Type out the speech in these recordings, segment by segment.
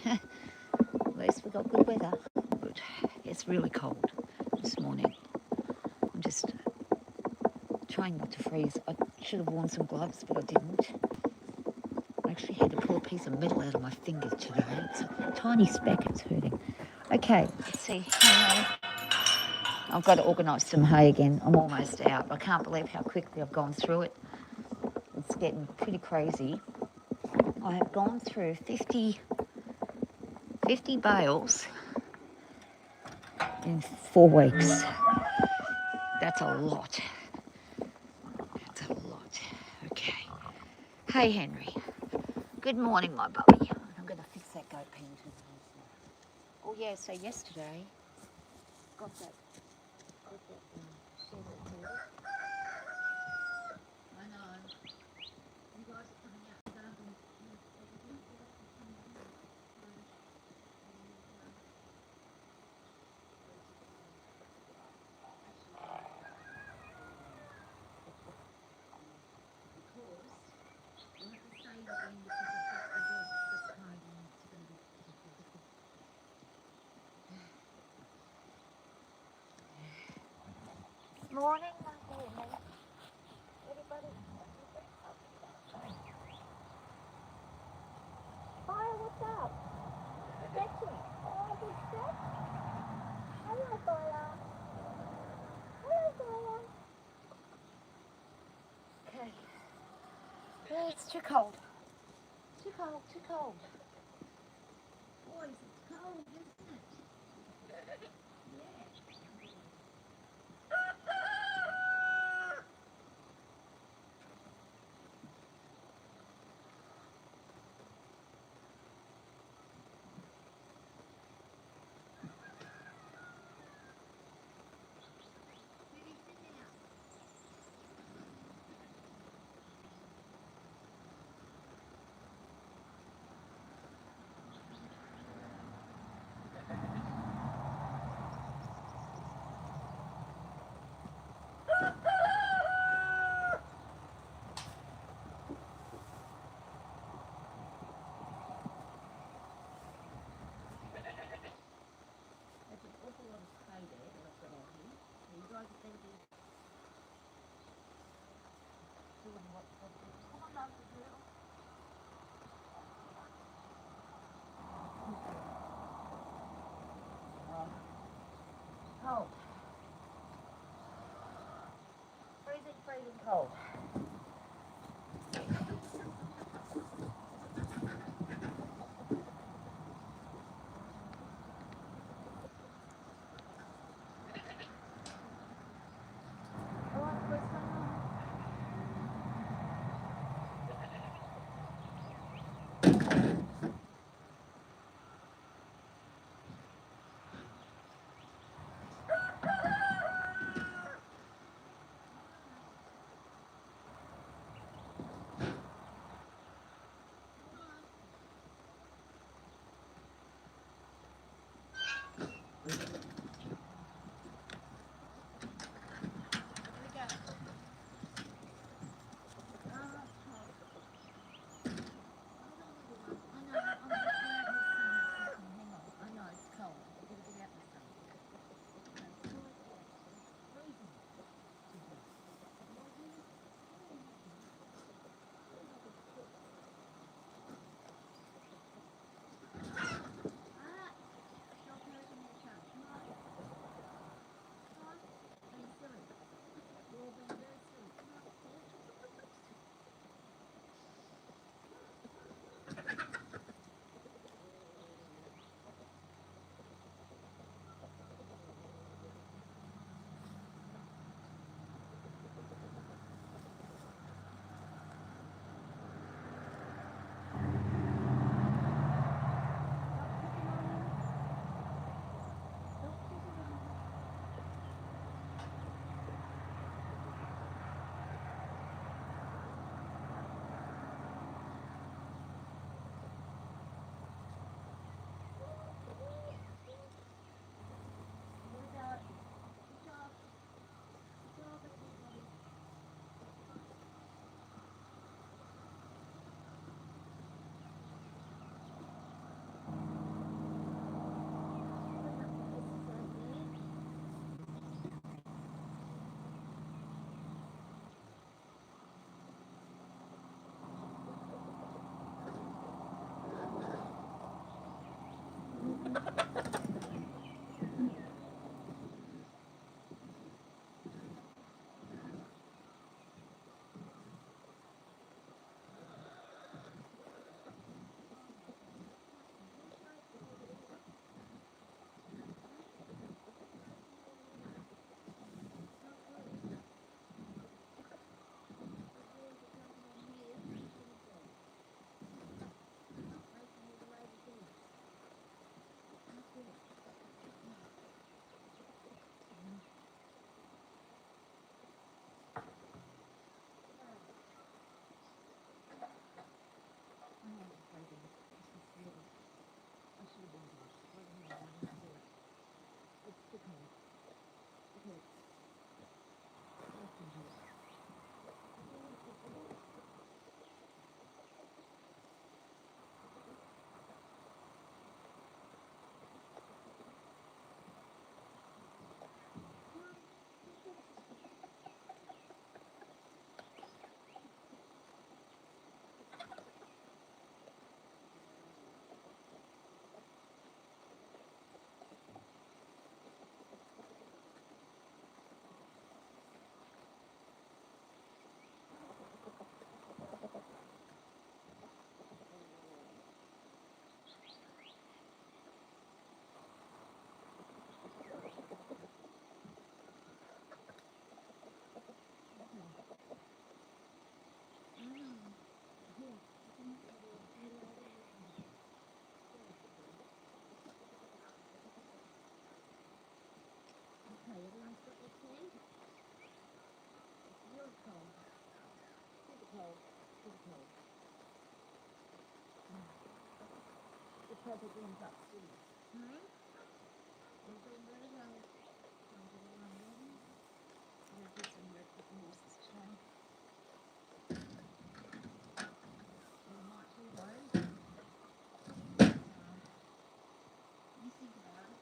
At least we got good weather. Good. It's really cold this morning. I'm just trying not to freeze. I should have worn some gloves, but I didn't. I actually had to pull a piece of metal out of my finger today. It's a tiny speck, it's hurting. Okay, let's see. I've got to organise some hay again. I'm almost out. I can't believe how quickly I've gone through it. It's getting pretty crazy. I have gone through 50 bales in 4 weeks. That's a lot. That's a lot. Okay. Hey, Henry. Good morning, my bubby. I'm going to fix that goat pen too. Oh, yeah, so yesterday, got that shed repaired. I know. You guys are coming out and gardening. Morning, my dear. Everybody. Fire, what's up? Stretching. Oh, good stretch. Hello, Fire. Hello, Fire. Okay. Oh, it's too cold. Too cold, too cold. Boys, it's cold, isn't it? There's an awful lot of hay there that I've got out here. So you guys are going to be doing what come on over, girl. Cold. Freezing, freezing cold. Alright, where's my mum? pretty cold. The perfect room's upstairs. Hmm? We're doing very well. I'm doing well. I'm going to do some work with the horses today. We might do those. You think about it.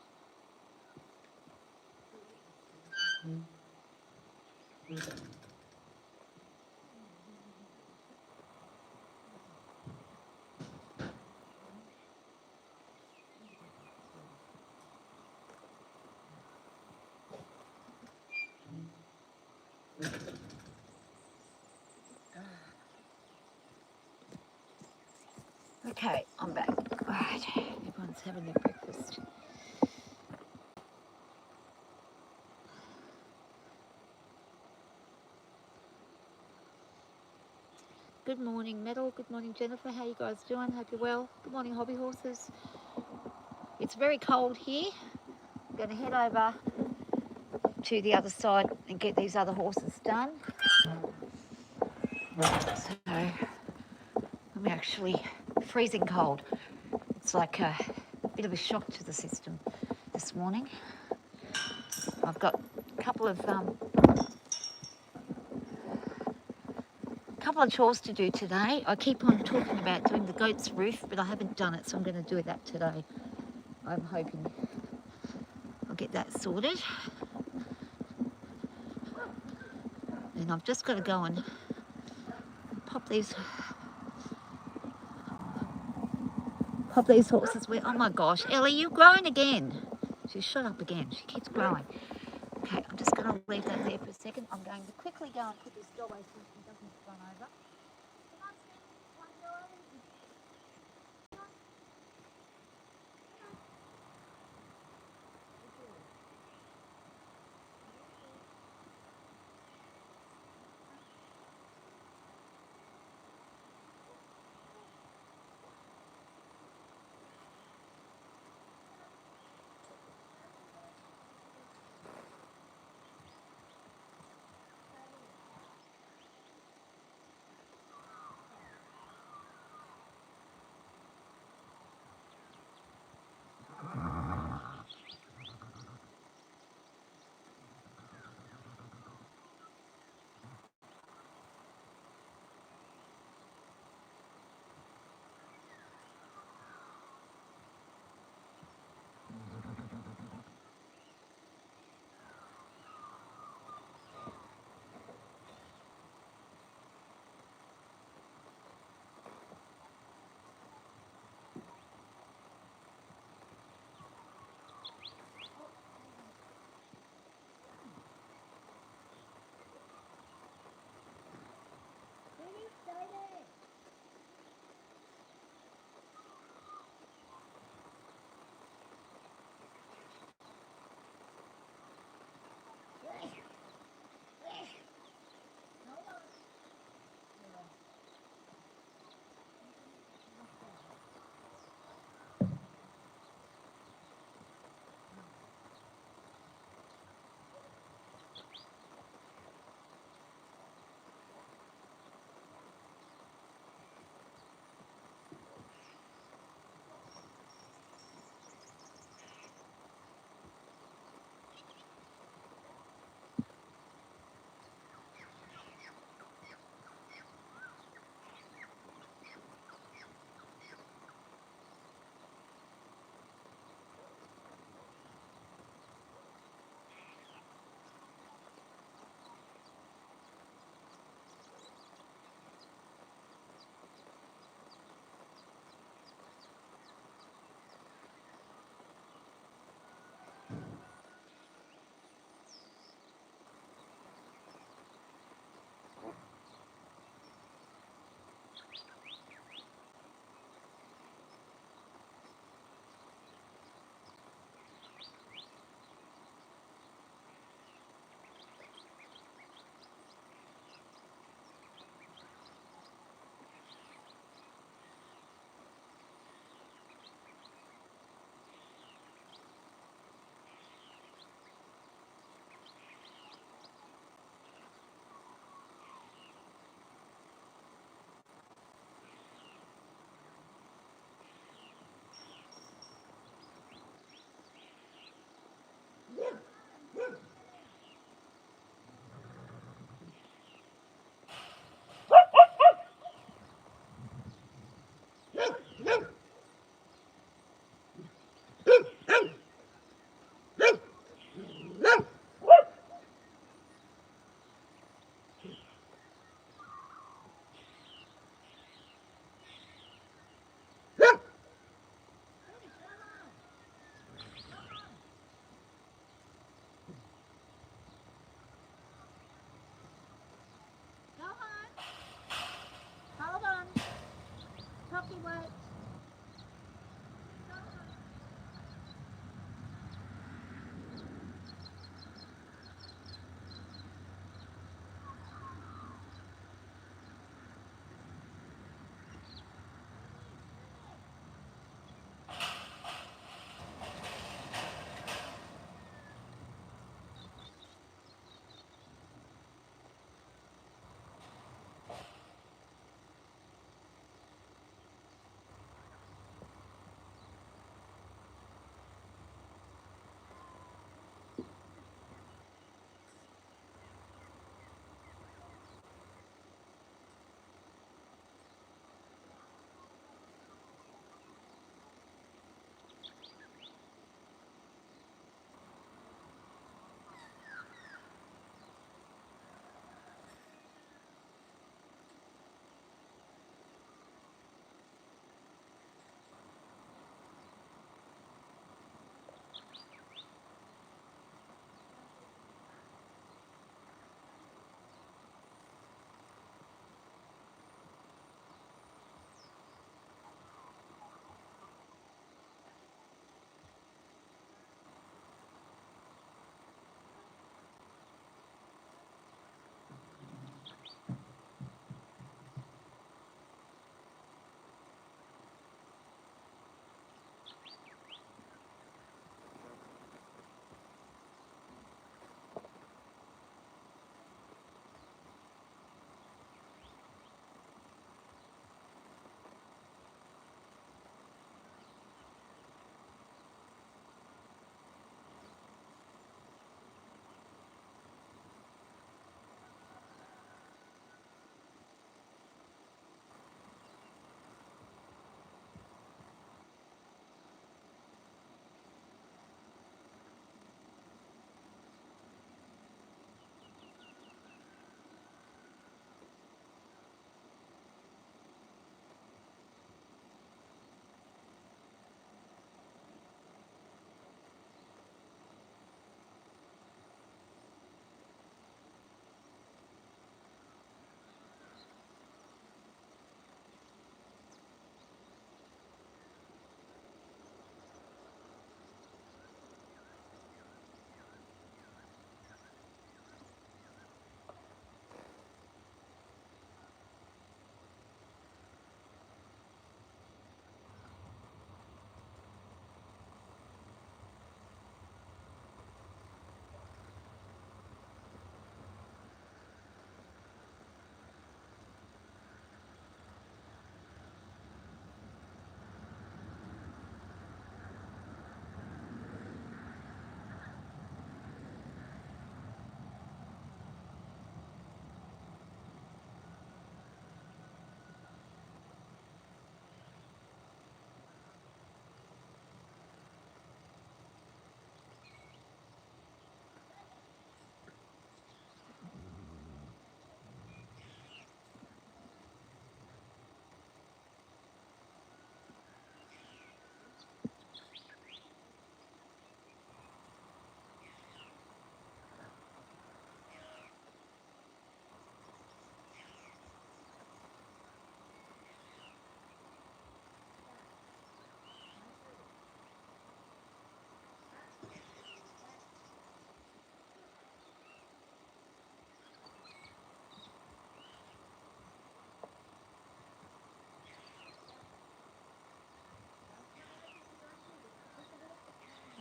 Okay, I'm back. Right, everyone's having their breakfast. Good morning, Metal. Good morning, Jennifer. How you guys doing? Hope you're well. Good morning, hobby horses. It's very cold here. I'm going to head over to the other side and get these other horses done. So I'm actually freezing cold. It's like a bit of a shock to the system this morning. I've got a couple of chores to do today. I keep on talking about doing the goat's roof, but I haven't done it, so I'm going to do that today. I'm hoping I'll get that sorted. And I've just got to go and pop these horses with. Oh my gosh, Ellie, you've grown again. She's shot up again. She keeps growing. Okay, I'm just going to leave that there for a second. I'm going to quickly go and put this dog away so she doesn't run over.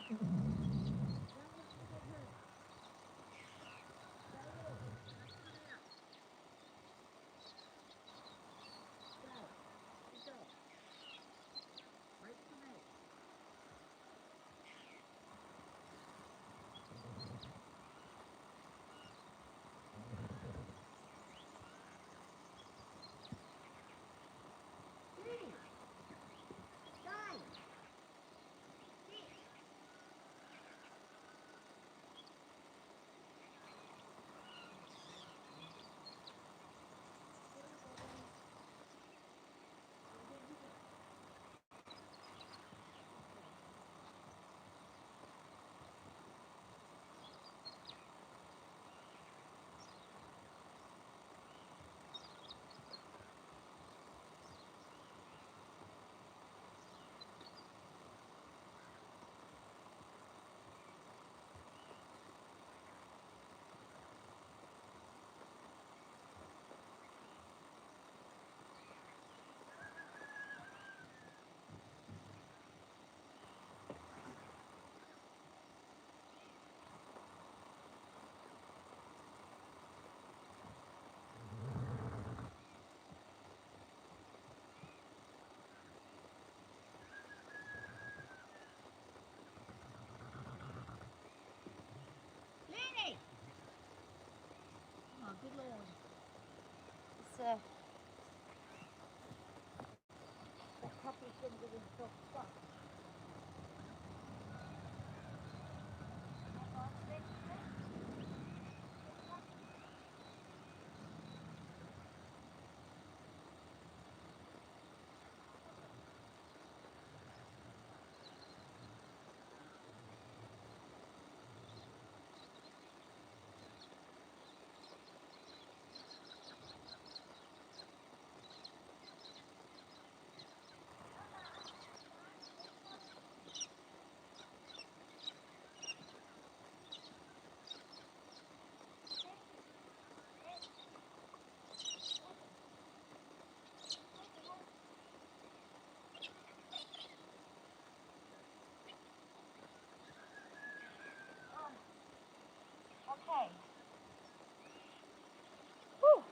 Oh, good Lord. It's the puppy's going to get himself stuck. Okay. Whew.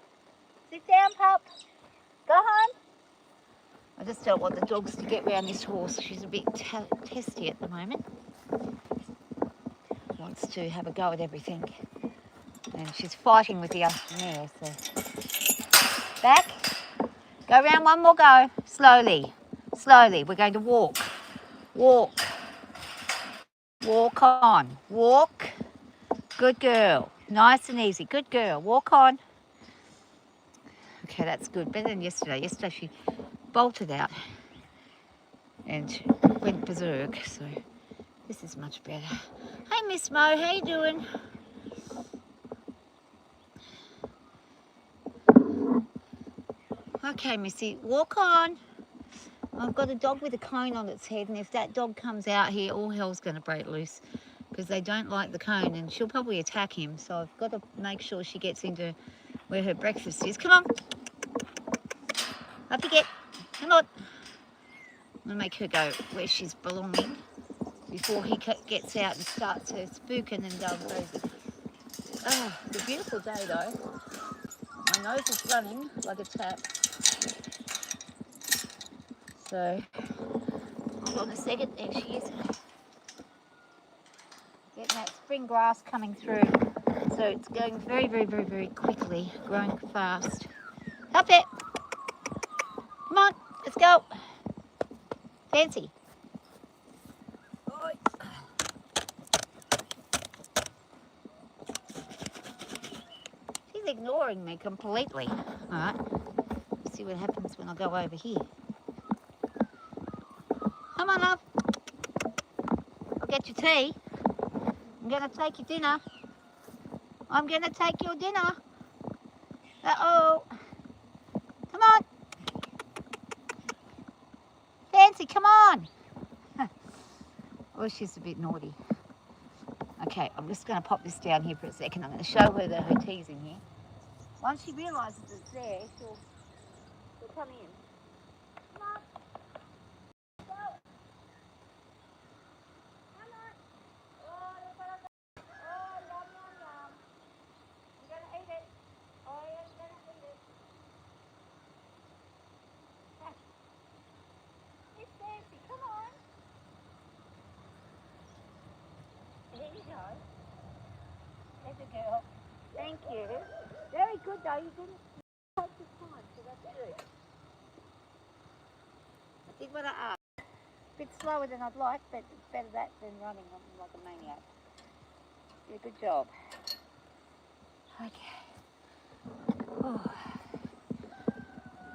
Sit down, pup. Go home. I just don't want the dogs to get round this horse. She's a bit testy at the moment. Wants to have a go at everything. And she's fighting with the other mare, so. Back. Go round one more go. Slowly. Slowly. We're going to walk. Walk. Walk on. Walk. Good girl. Nice and easy. Good girl. Walk on. Okay, that's good. Better than yesterday. Yesterday she bolted out and went berserk, so this is much better. Hey, Miss Mo, how you doing? Okay, Missy, walk on. I've got a dog with a cone on its head, and if that dog comes out here, all hell's going to break loose because they don't like the cone, and she'll probably attack him, so I've got to make sure she gets into where her breakfast is. Come on. Up you get. Come on. I'm going to make her go where she's belonging before he gets out and starts her spooking and going crazy. Oh, it's a beautiful day though. My nose is running like a tap. So, hold on a second. There she is. Getting that spring grass coming through. So it's going very, very, very, very quickly, growing fast. Up it. Come on, let's go. Fancy. She's ignoring me completely. All right, let's see what happens when I go over here. Come on up. I'll get your tea. I'm going to take your dinner. I'm going to take your dinner. Uh-oh. Come on. Fancy, come on. Oh, she's a bit naughty. Okay, I'm just going to pop this down here for a second. I'm going to show her that her tea's in here. Once she realises it's there, she'll come in. Come on. Go. Come on. girl. Thank you. Very good though. You didn't take the time, so that's good. I did what I asked. A bit slower than I'd like, but it's better that than running like a maniac. Yeah, good job. Okay. Oh.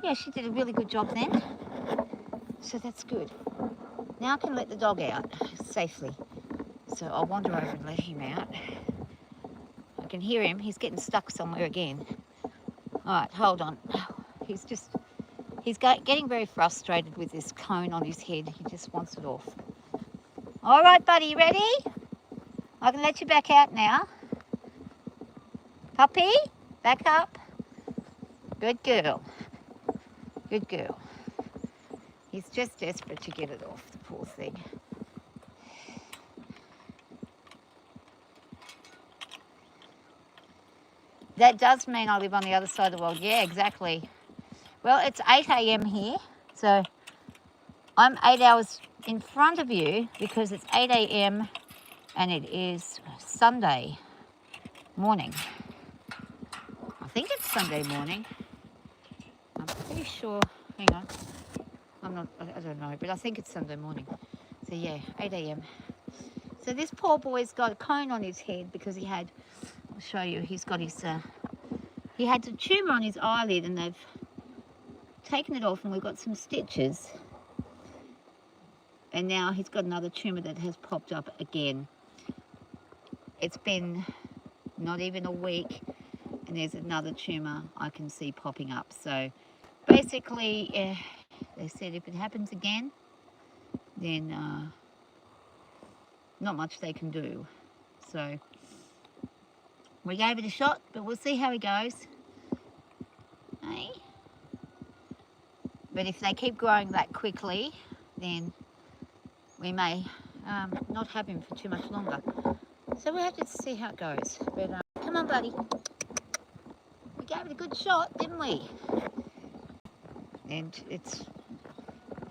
Yeah, she did a really good job then. So that's good. Now I can let the dog out safely. So I'll wander over and let him out. I can hear him. He's getting stuck somewhere again. All right, hold on. He's getting very frustrated with this cone on his head. He just wants it off. All right, buddy, you ready? I can let you back out now. Puppy, back up. Good girl. Good girl. He's just desperate to get it off, the poor thing. That does mean I live on the other side of the world. Yeah, exactly. Well, it's 8 a.m. here, so I'm 8 hours in front of you because it's 8 a.m. and it is Sunday morning. I think it's Sunday morning. I'm pretty sure. Hang on. I don't know, but I think it's Sunday morning. So yeah, 8 a.m. So this poor boy's got a cone on his head because he had, I'll show you, he's got his, he had a tumour on his eyelid and they've taken it off and we've got some stitches. And now he's got another tumour that has popped up again. It's been not even a week and there's another tumour I can see popping up. So basically, they said if it happens again, then not much they can do. So we gave it a shot, but we'll see how he goes. Hey? But if they keep growing that quickly, then we may not have him for too much longer. So we have to see how it goes. But come on, buddy. We gave it a good shot, didn't we? And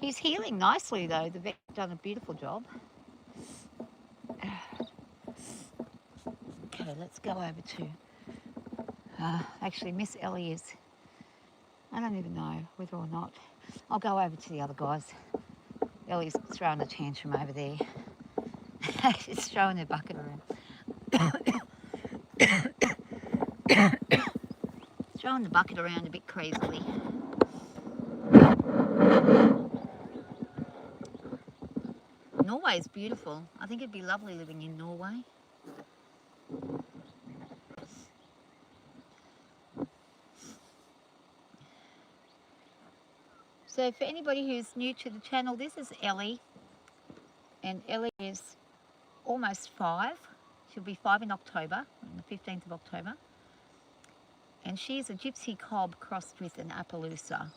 he's healing nicely though. The vet's done a beautiful job. Okay, let's go over to, actually Miss Ellie is, I don't even know whether or not, I'll go over to the other guys. Ellie's throwing a tantrum over there. She's throwing her bucket around. Throwing the bucket around a bit crazily. Norway is beautiful. I think it'd be lovely living in Norway. So for anybody who's new to the channel, this is Ellie. And Ellie is almost 5. She'll be 5 in October, on the 15th of October. And she's a gypsy cob crossed with an Appaloosa.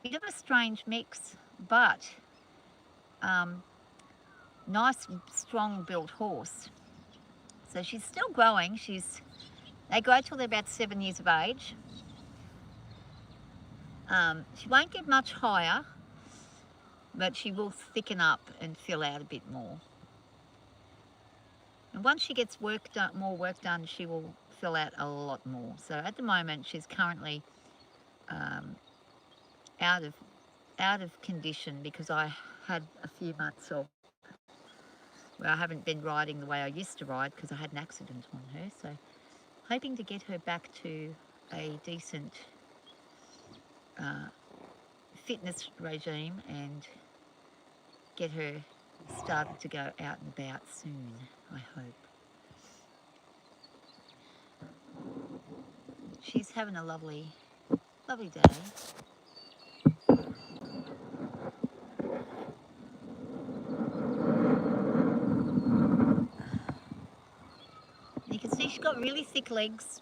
Bit of a strange mix, but nice, strong built horse. So she's still growing. They grow till they're about 7 years of age. She won't get much higher, but she will thicken up and fill out a bit more. And once she gets more work done, she will fill out a lot more. So at the moment, she's currently out of condition because I had a few months off where I haven't been riding the way I used to ride because I had an accident on her. So hoping to get her back to a decent fitness regime and get her started to go out and about soon, I hope. She's having a lovely day. You can see she's got really thick legs.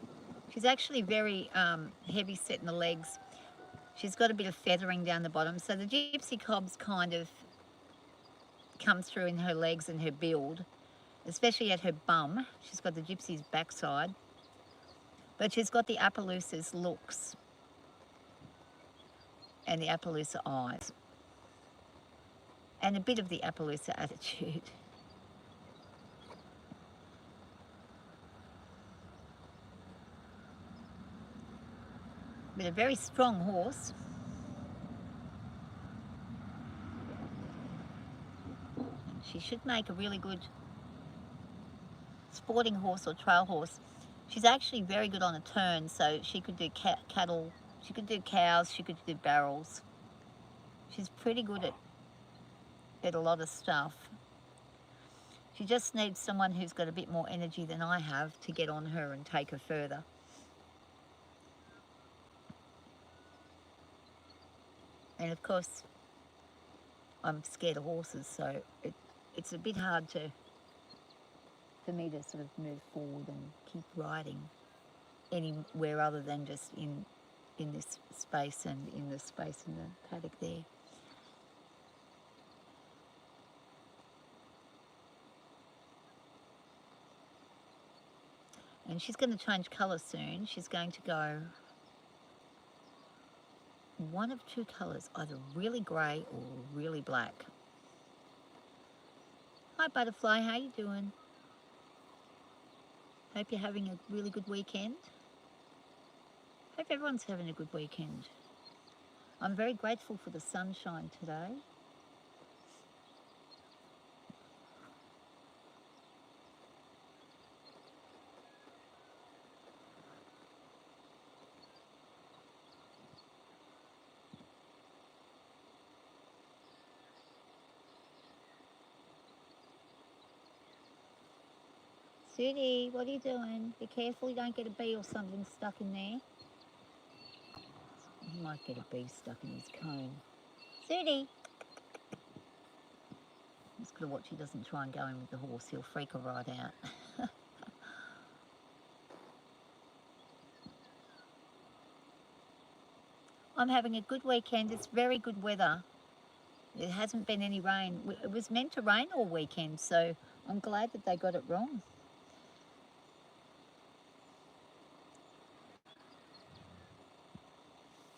She's actually very heavy set in the legs. She's got a bit of feathering down the bottom. So the gypsy cobs kind of come through in her legs and her build, especially at her bum. She's got the gypsy's backside. But she's got the Appaloosa's looks and the Appaloosa eyes. And a bit of the Appaloosa attitude. but a very strong horse. And she should make a really good sporting horse or trail horse. She's actually very good on a turn, so she could do cattle, she could do cows, she could do barrels. She's pretty good at a lot of stuff. She just needs someone who's got a bit more energy than I have to get on her and take her further. And of course, I'm scared of horses, so it's a bit hard for me to sort of move forward and keep riding anywhere other than just in this space and in the space in the paddock there. And she's going to change colour soon. She's going to go one of two colours, either really grey or really black. Hi Butterfly, how you doing? Hope you're having a really good weekend. Hope everyone's having a good weekend. I'm very grateful for the sunshine today. Sudie, what are you doing? Be careful you don't get a bee or something stuck in there. He might get a bee stuck in his cone. Sudie! Just got to watch he doesn't try and go in with the horse. He'll freak her right out. I'm having a good weekend. It's very good weather. It hasn't been any rain. It was meant to rain all weekend, so I'm glad that they got it wrong.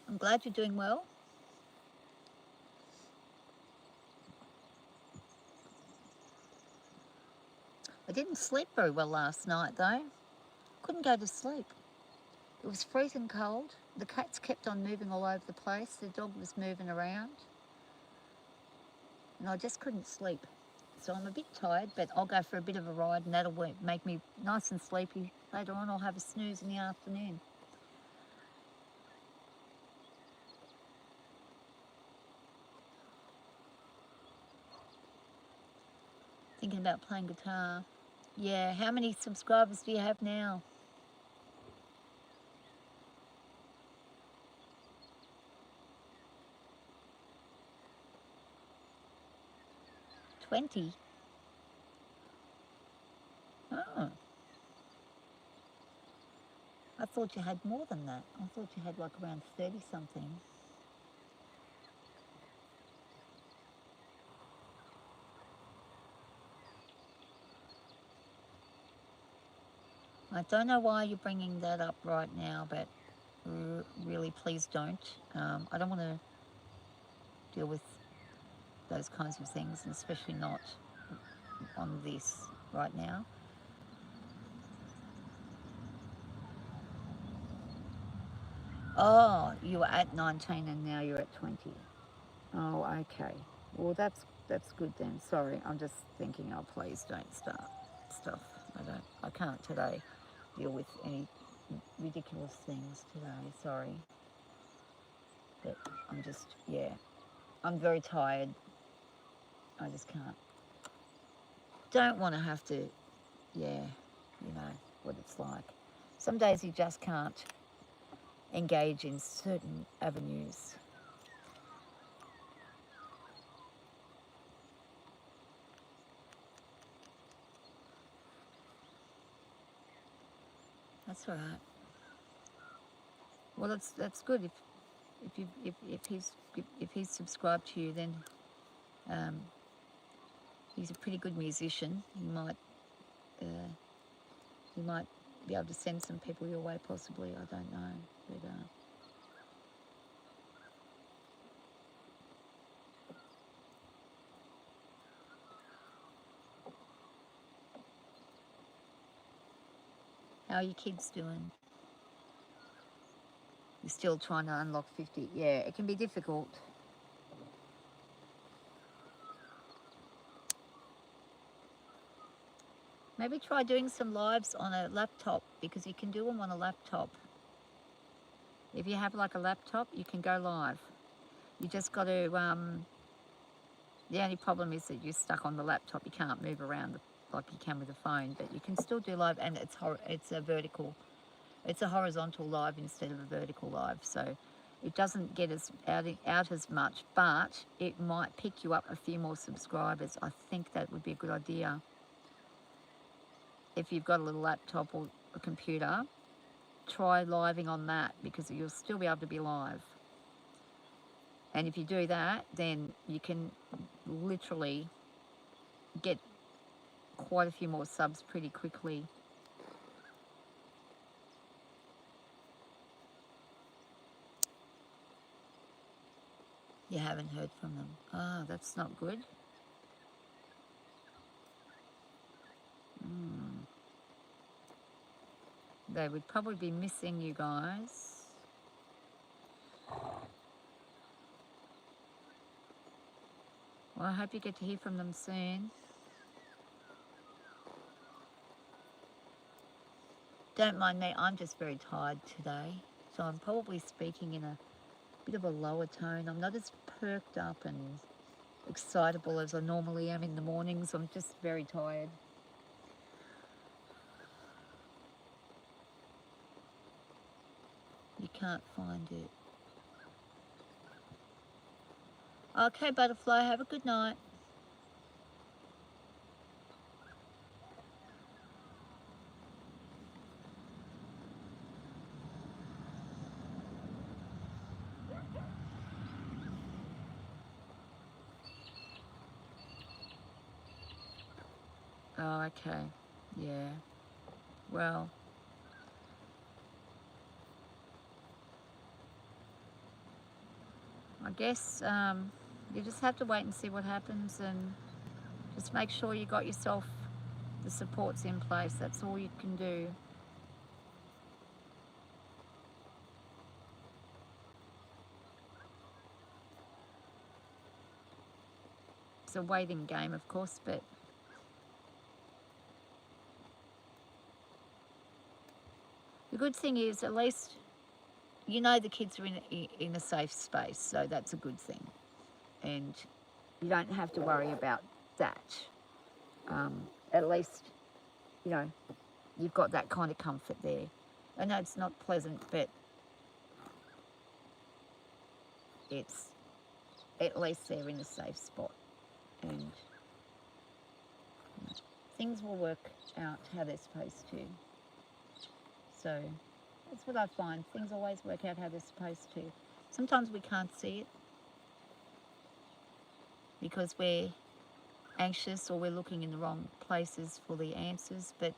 I'm glad you're doing well. I didn't sleep very well last night though. Couldn't go to sleep. It was freezing cold. The cats kept on moving all over the place. The dog was moving around. And I just couldn't sleep. So I'm a bit tired, but I'll go for a bit of a ride and that'll make me nice and sleepy. Later on I'll have a snooze in the afternoon. Thinking about playing guitar. Yeah, how many subscribers do you have now? 20? Oh. I thought you had more than that. I thought you had like around 30 something. I don't know why you're bringing that up right now, but really please don't. I don't want to deal with those kinds of things, and especially not on this right now. Oh, you were at 19 and now you're at 20. Oh, okay. Well, that's good then. Sorry, I'm just thinking, oh, please don't start stuff. I can't today deal with any ridiculous things today. Sorry. But I'm just, yeah. I'm very tired. I just can't. Don't want to have to, yeah, you know what it's like. Some days you just can't engage in certain avenues. That's all right. Well, that's good. If he's subscribed to you, then um, he's a pretty good musician. Uh, he might be able to send some people your way, possibly. I don't know, but. How are your kids doing? You're still trying to unlock 50. Yeah, it can be difficult. Maybe try doing some lives on a laptop, because you can do them on a laptop. If you have like a laptop, you can go live. You just got to, the only problem is that you're stuck on the laptop. You can't move around like you can with a phone, but you can still do live, and it's a vertical. It's a horizontal live instead of a vertical live, so it doesn't get as out as much, but it might pick you up a few more subscribers. I think that would be a good idea. If you've got a little laptop or a computer, try living on that, because you'll still be able to be live. And if you do that, then you can literally get quite a few more subs pretty quickly. You haven't heard from them. Ah, that's not good. They would probably be missing you guys. Well, I hope you get to hear from them soon. Don't mind me, I'm just very tired today. So I'm probably speaking in a bit of a lower tone. I'm not as perked up and excitable as I normally am in the mornings. I'm just very tired. You can't find it. Okay, butterfly, have a good night. Oh, okay. Yeah. Well, I guess you just have to wait and see what happens, and just make sure you got yourself the supports in place. That's all you can do. It's a waiting game, of course, but the good thing is at least you know the kids are in a safe space, so that's a good thing. And you don't have to worry about that. At least, you know, you've got that kind of comfort there. I know it's not pleasant, but it's at least they're in a safe spot. And you know, things will work out how they're supposed to. So that's what I find. Things always work out how they're supposed to. Sometimes we can't see it because we're anxious or we're looking in the wrong places for the answers, but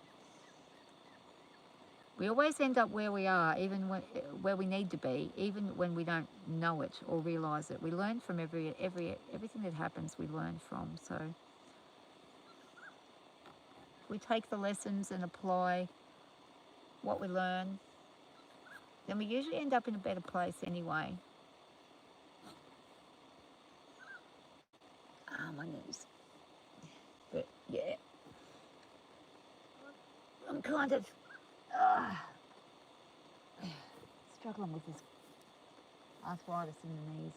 we always end up where we are, even where we need to be, even when we don't know it or realise it. We learn from everything that happens. We learn from. So we take the lessons and apply what we learn, then we usually end up in a better place anyway. Ah, my knees. But yeah, I'm kind of struggling with this arthritis in the knees.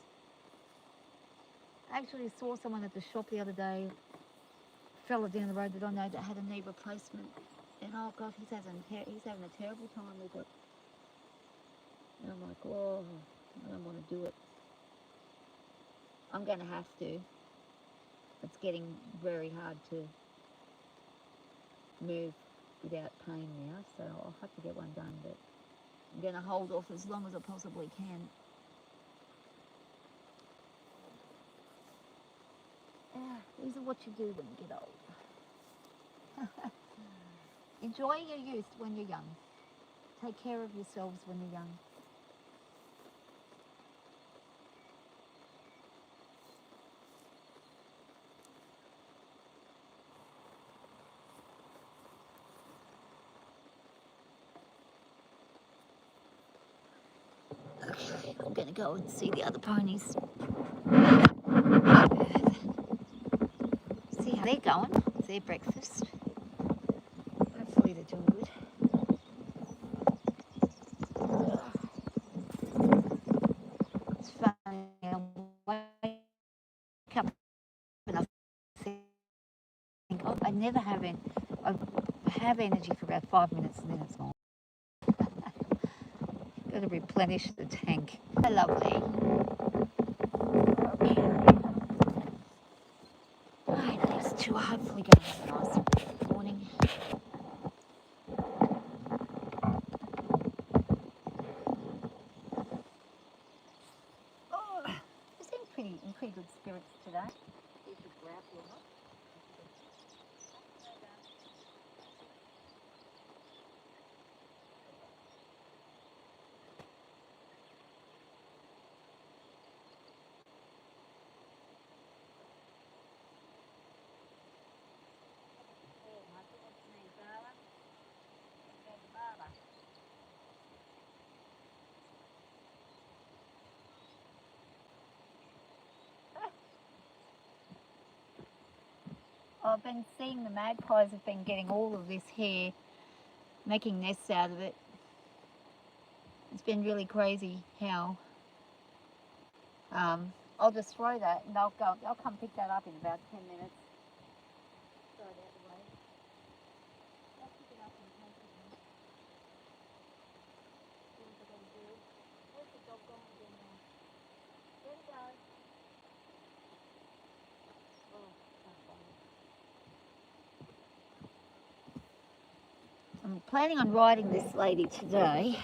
I actually saw someone at the shop the other day, fella down the road that I know that had a knee replacement, and oh God, he's having a terrible time with it. And I'm like, oh, I don't want to do it. I'm going to have to. It's getting very hard to move without pain now, so I'll have to get one done, but I'm going to hold off as long as I possibly can. Yeah, these are what you do when you get old. Enjoy your youth when you're young. Take care of yourselves when you're young. we're going to go and see the other ponies. See how they're going. It's their breakfast. Hopefully they're doing good. It's funny. I wake up and I think, oh, I never have any. I have energy for about 5 minutes and then it's gone. Got to replenish the tank. So lovely. Right, these two are hopefully going to have a nice morning. Oh, you seem in pretty good spirits today. You should grab your milk. I've been seeing the magpies have been getting all of this hair, making nests out of it. It's been really crazy how I'll just throw that and they'll come pick that up in about 10 minutes. Throw it out the way. They'll pick it up and take it in. See what they're going to do. Where's the dog gone again now? There he goes. Oh, that's funny. I'm planning on riding this lady today.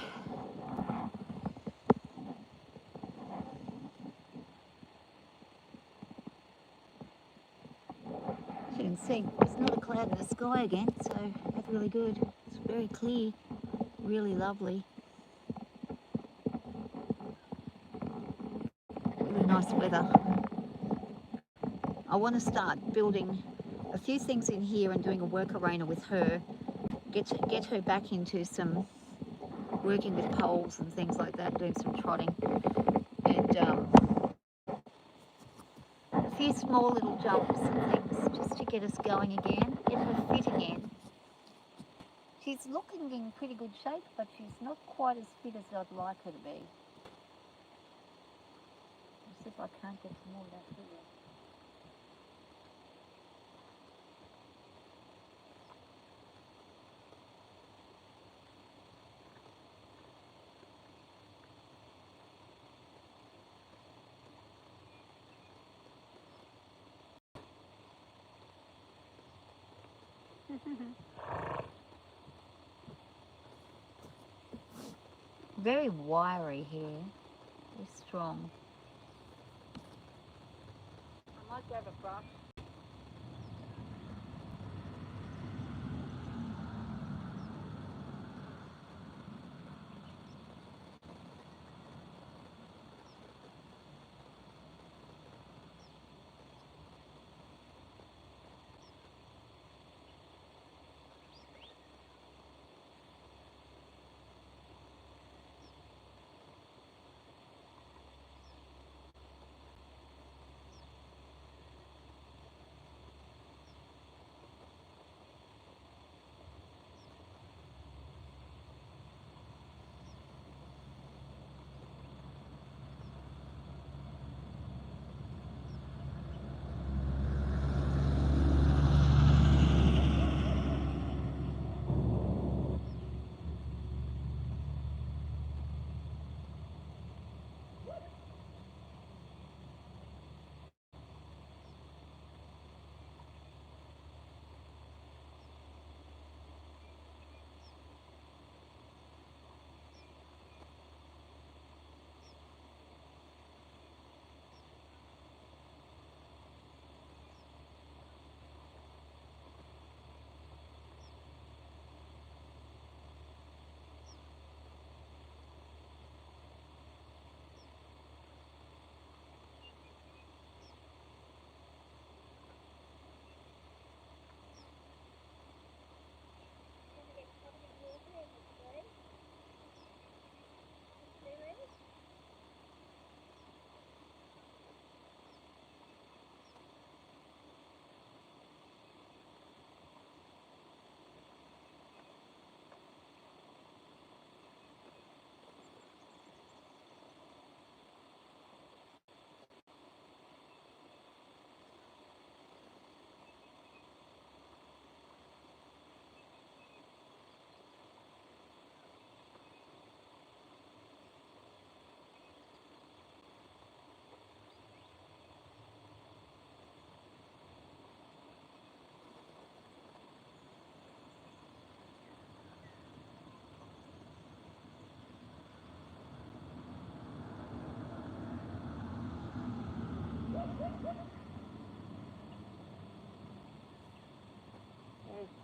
As you can see, there's not a cloud in the sky again, so that's really good. It's very clear, really lovely. Really nice weather. I want to start building a few things in here and doing a work arena with her. Get her back into some working with poles and things like that, doing some trotting. And a few small little jumps and things just to get us going again, get her fit again. She's looking in pretty good shape, but she's not quite as fit as I'd like her to be. Let's see if I can't get some more of that through there. Very wiry hair, very strong. I might grab a brush.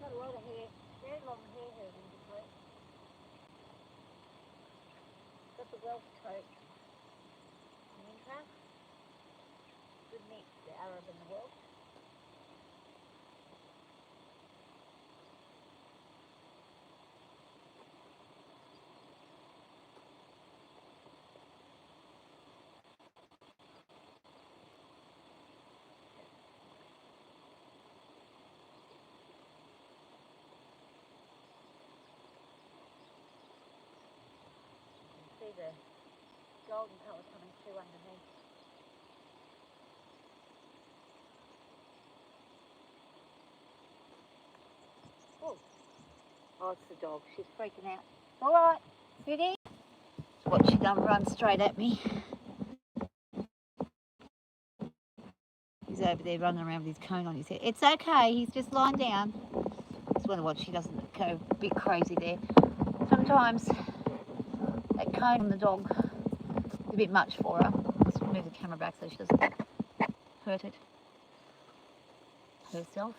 got a lot of hair, very long hair here in the coat. Got the Welsh coat in winter. Good mix, the Arab and the Welsh. See the golden colour coming through underneath. Oh, it's the dog. She's freaking out. All right, Biddy. What she done, run straight at me. He's over there running around with his cone on his head. It's okay, he's just lying down. Just wonder what she doesn't go a bit crazy there. Sometimes that cone on the dog is a bit much for her. Let's move the camera back so she doesn't hurt it herself.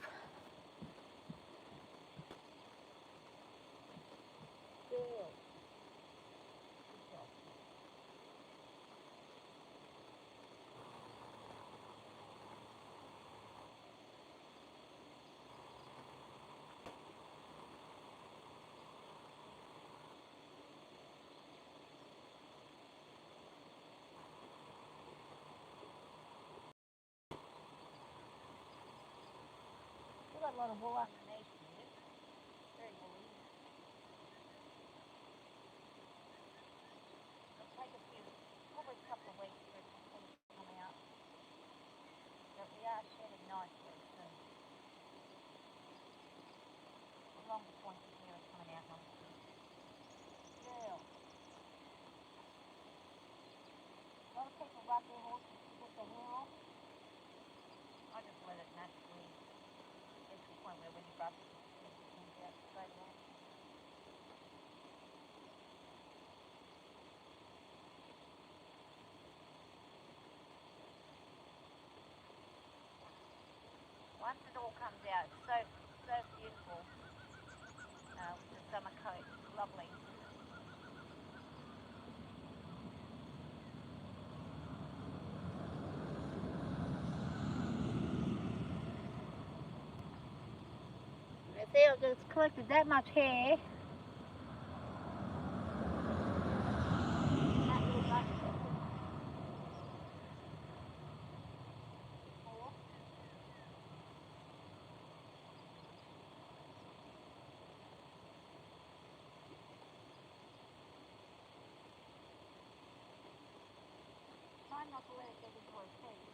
We've got a lot of wool underneath here. Very woolly. It'll take a few, probably a couple of weeks for it to come out. But we are shedding nicely, so the longer points of hair are coming out nicely. Girl. A lot of people rub their horses to get their hair off. I just let it naturally get to the point where when you brush it, it comes out straight away. Once it all comes out, it's so beautiful with the summer coat. It's lovely. See, I've just collected that much hair. That little bunch. Try not to let it get into her teeth.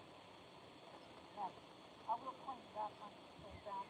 No, I will clean it up once it's all done.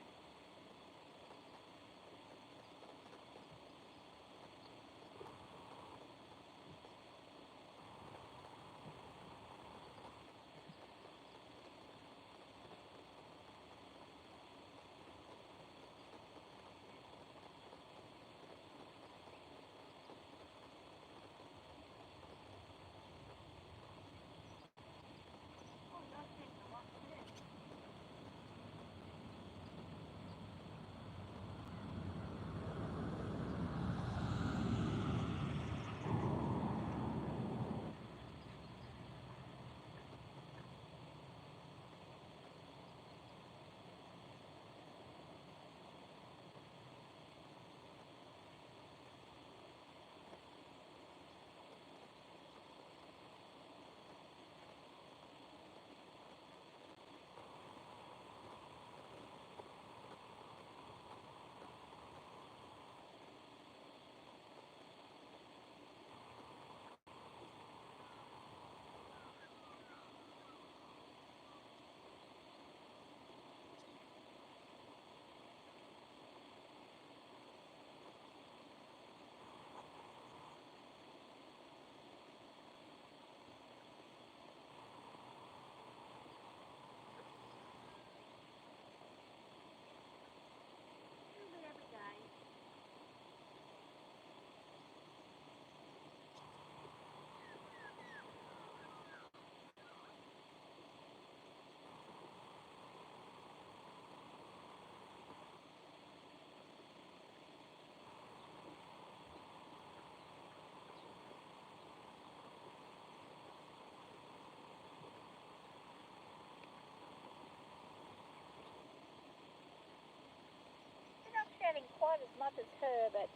having quite as much as her, but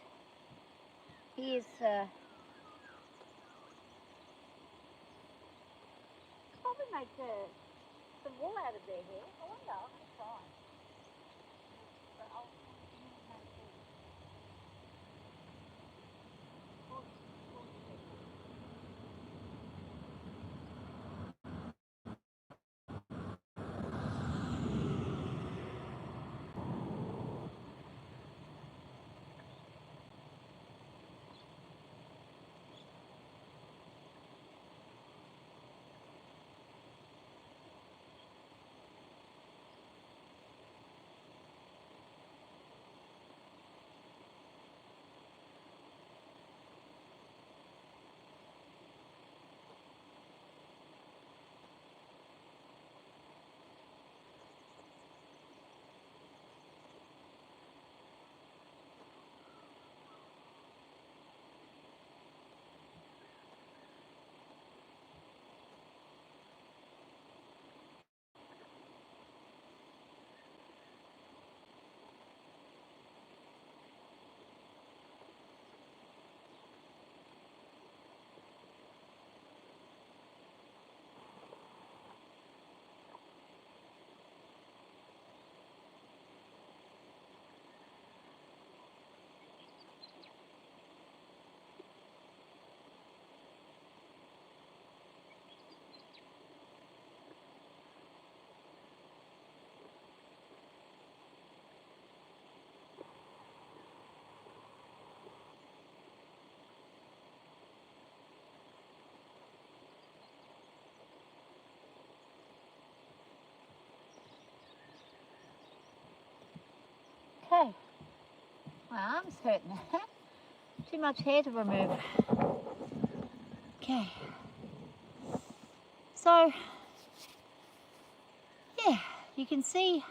he is probably make some wool out of their hair. I wonder, I'll try. But I'll okay. My arm's hurting. Too much hair to remove. Okay. So, yeah, you can see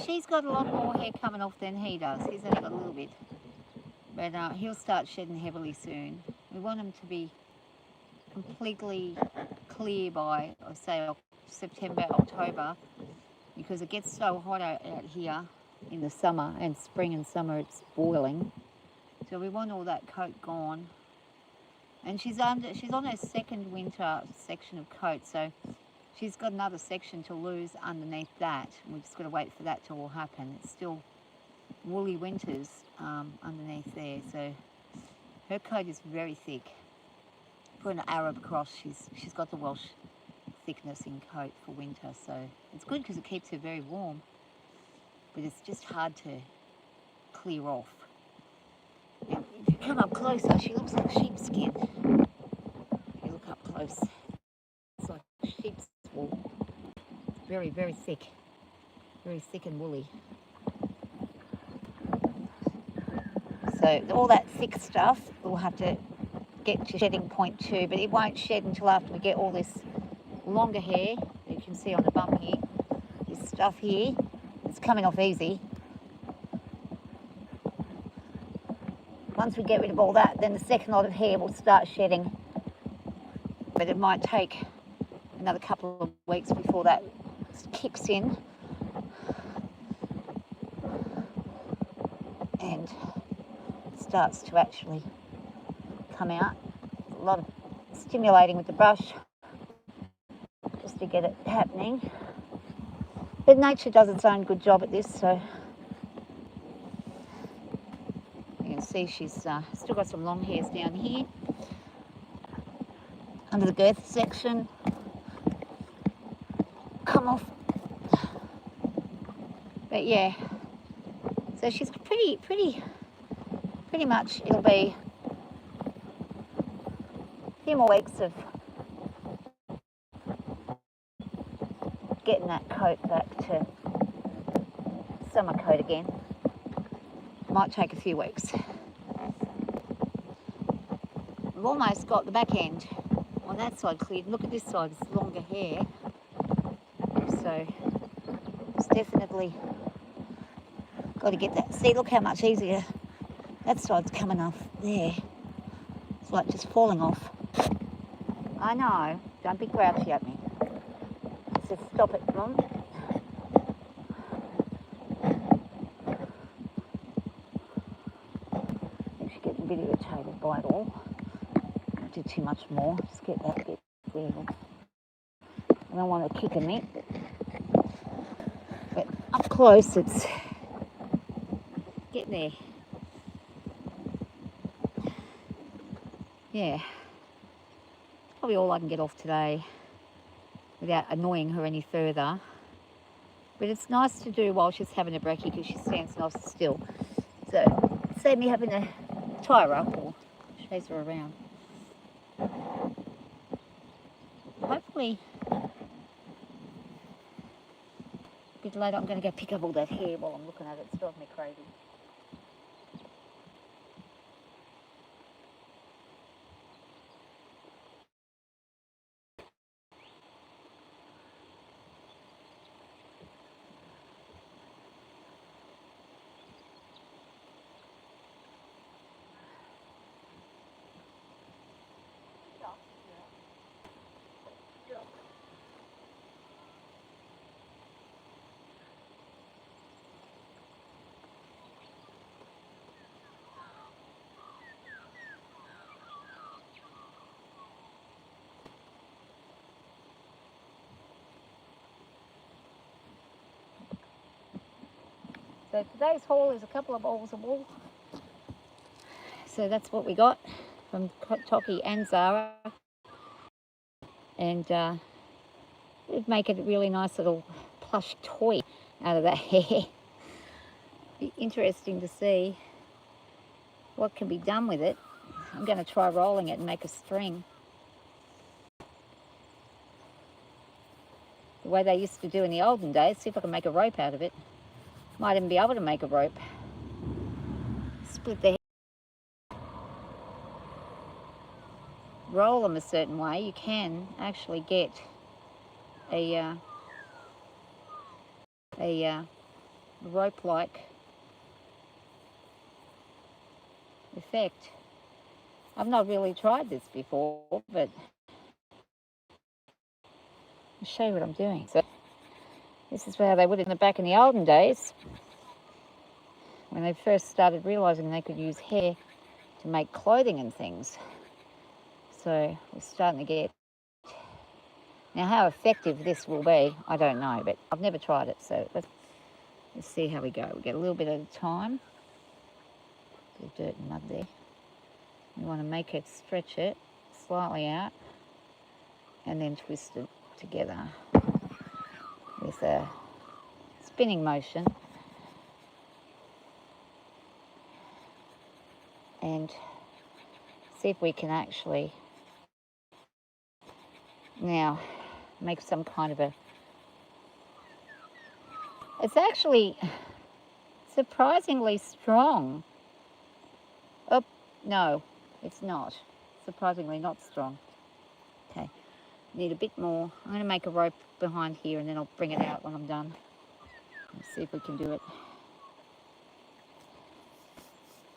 she's got a lot more hair coming off than he does. He's only got a little bit. But he'll start shedding heavily soon. We want him to be completely clear by, I say, September, October, because it gets so hot out here in the summer, and spring and summer it's boiling. So we want all that coat gone. And she's on her second winter section of coat, so she's got another section to lose underneath that. We've just got to wait for that to all happen. It's still woolly winters underneath there, so her coat is very thick. For an Arab cross, she's got the Welsh thickness in coat for winter, so it's good because it keeps her very warm, but it's just hard to clear off. And if you come up closer, she looks like sheepskin. If you look up close, it's like sheep's wool. Very, very thick and woolly. So all that thick stuff we'll have to get to shedding point 2, but it won't shed until after we get all this longer hair that you can see on the bum here. This stuff here, it's coming off easy. Once we get rid of all that, then the second lot of hair will start shedding. But it might take another couple of weeks before that kicks in. And starts to actually come out. A lot of stimulating with the brush just to get it happening. But nature does its own good job at this, so you can see she's still got some long hairs down here under the girth section. Come off. But yeah, so she's pretty much, it'll be a few more weeks of getting that coat back to summer coat again. Might take a few weeks. We've almost got the back end on that side cleared. Look at this side, it's longer hair. So it's definitely got to get that. See, look how much easier that side's coming off there. It's like just falling off. I know, don't be grouchy at me. Just stop it, Mum. bit irritated by it all. Don't do too much more. Just get that bit there. I don't want to kick a meat. But up close, it's getting there. Yeah. Probably all I can get off today without annoying her any further. But it's nice to do while she's having a brekkie because she stands nice and still. So, save me having to tie her up or chase her around. Hopefully, a bit later I'm going to go pick up all that hair while I'm looking at it. It's driving me crazy. So today's haul is a couple of balls of wool. So that's what we got from Toki and Zara. And we'd make it a really nice little plush toy out of that hair. Be interesting to see what can be done with it. I'm going to try rolling it and make a string. The way they used to do in the olden days, see if I can make a rope out of it. Might even be able to make a rope. Split the hair. Roll them a certain way. You can actually get a rope-like effect. I've not really tried this before, but I'll show you what I'm doing. So this is how they would it in the back in the olden days, when they first started realising they could use hair to make clothing and things. So we're starting to get... Now how effective this will be, I don't know, but I've never tried it, so let's see how we go. We get a little bit at a time. There's dirt and mud there. We want to make it, stretch it slightly out, and then twist it together with a spinning motion. And see if we can actually now make some kind of a... It's actually surprisingly strong. Oh, no, it's not. Surprisingly not strong. Okay, need a bit more. I'm going to make a rope behind here and then I'll bring it out when I'm done. Let's see if we can do it.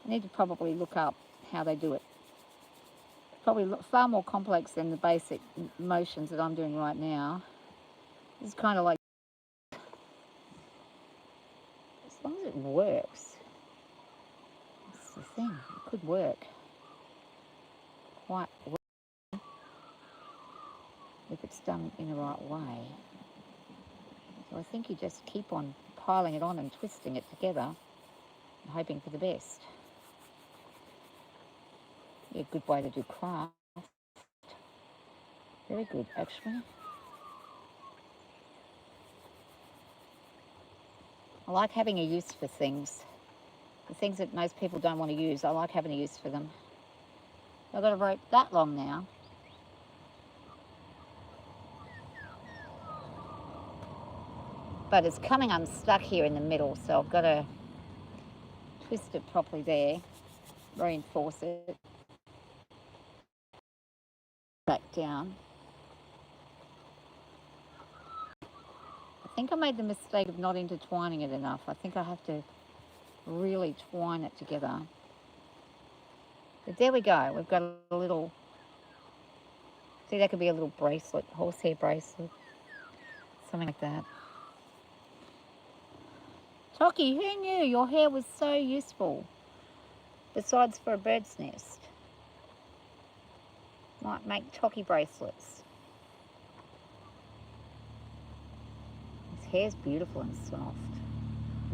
I need to probably look up how they do it. Probably far more complex than the basic motions that I'm doing right now. It's kind of like, as long as it works, that's the thing, it could work quite well if it's done in the right way. So I think you just keep on piling it on and twisting it together and hoping for the best. Yeah, a good way to do craft. Very good, actually. I like having a use for things. The things that most people don't want to use, I like having a use for them. I've got a rope that long now. But it's coming unstuck here in the middle, so I've got to twist it properly there, reinforce it, back down. I think I made the mistake of not intertwining it enough. I think I have to really twine it together. But there we go. We've got a little... See, that could be a little bracelet, horsehair bracelet, something like that. Toki, who knew your hair was so useful? besides for a bird's nest. Might make Tocky bracelets. His hair's beautiful and soft.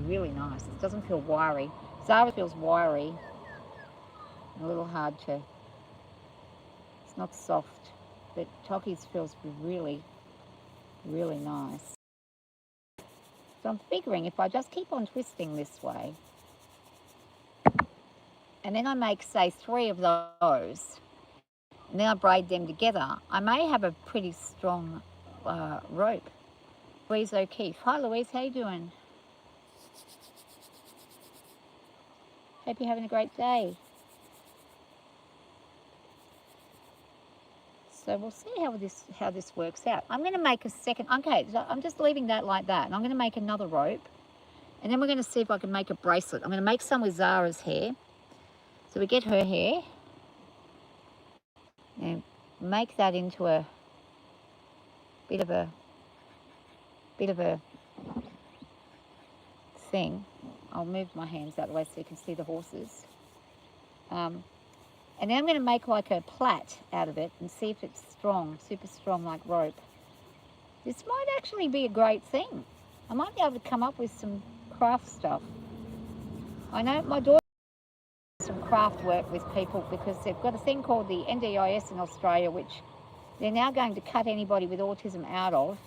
Really nice. It doesn't feel wiry. Zara feels wiry. A little hard to... It's not soft. But Tocky's feels really, really nice. So I'm figuring if I just keep on twisting this way, and then I make, say, 3 of those, and then I braid them together, I may have a pretty strong rope. Louise O'Keefe. Hi Louise, how you doing? Hope you're having a great day. So we'll see how this works out. I'm going to make a second. Okay, so I'm just leaving that like that, and I'm going to make another rope, and then we're going to see if I can make a bracelet. I'm going to make some with Zara's hair. So we get her hair and make that into a bit of a thing. I'll move my hands out of the way so you can see the horses. And then I'm going to make like a plait out of it and see if it's strong, super strong like rope. This might actually be a great thing. I might be able to come up with some craft stuff. I know my daughter does some craft work with people because they've got a thing called the NDIS in Australia, which they're now going to cut anybody with autism out of,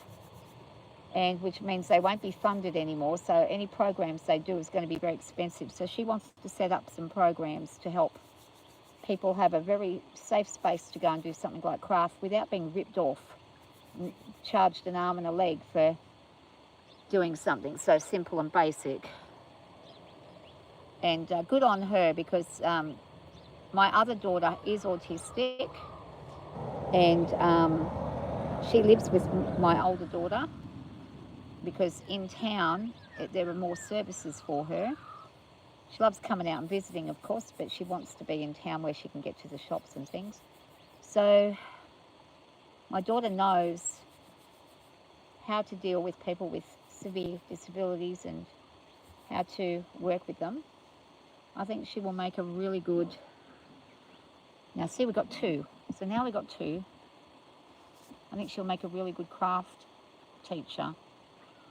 and which means they won't be funded anymore. So any programs they do is going to be very expensive. So she wants to set up some programs to help people have a very safe space to go and do something like craft without being ripped off and charged an arm and a leg for doing something so simple and basic. And good on her, because my other daughter is autistic, and she lives with my older daughter because in town there are more services for her. She loves coming out and visiting, of course, but she wants to be in town where she can get to the shops and things. So my daughter knows how to deal with people with severe disabilities and how to work with them. I think she will make a really good... Now, see, we've got 2. So now we've got 2. I think she'll make a really good craft teacher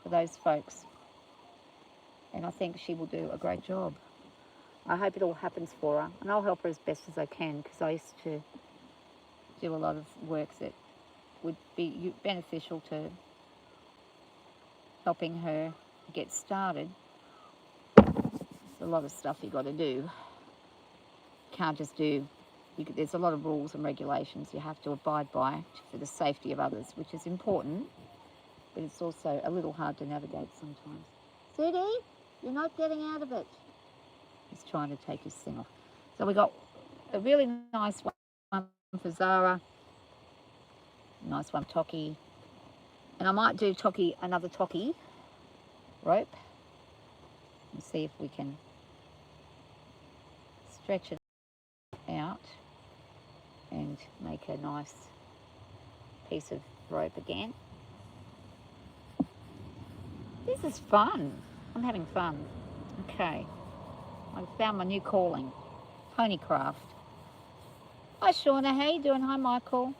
for those folks. And I think she will do a great job. I hope it all happens for her, and I'll help her as best as I can, because I used to do a lot of work that would be beneficial to helping her get started. There's a lot of stuff you got to do. Can't just do... there's a lot of rules and regulations you have to abide by for the safety of others, which is important, but it's also a little hard to navigate sometimes. Sudie, you're not getting out of it. He's trying to take his thing off. So we got a really nice one for Zara. Nice one, Tocky. And I might do another Tocky rope and see if we can stretch it out and make a nice piece of rope again. This is fun. I'm having fun. Okay. I found my new calling, pony craft. Hi Shauna, how you doing? Hi Michael.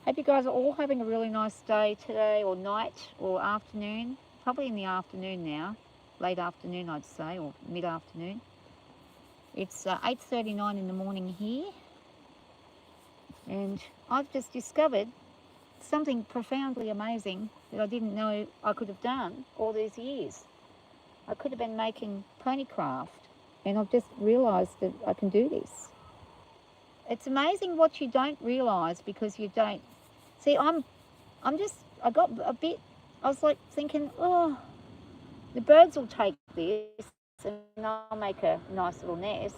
Hope you guys are all having a really nice day today, or night, or afternoon. Probably in the afternoon now, late afternoon I'd say, or mid-afternoon. It's 8:39 in the morning here, and I've just discovered something profoundly amazing that I didn't know I could have done all these years. I could have been making pony craft, and I've just realised that I can do this. It's amazing what you don't realise because you don't... See, I got a bit... I was like thinking, oh, the birds will take this and I'll make a nice little nest.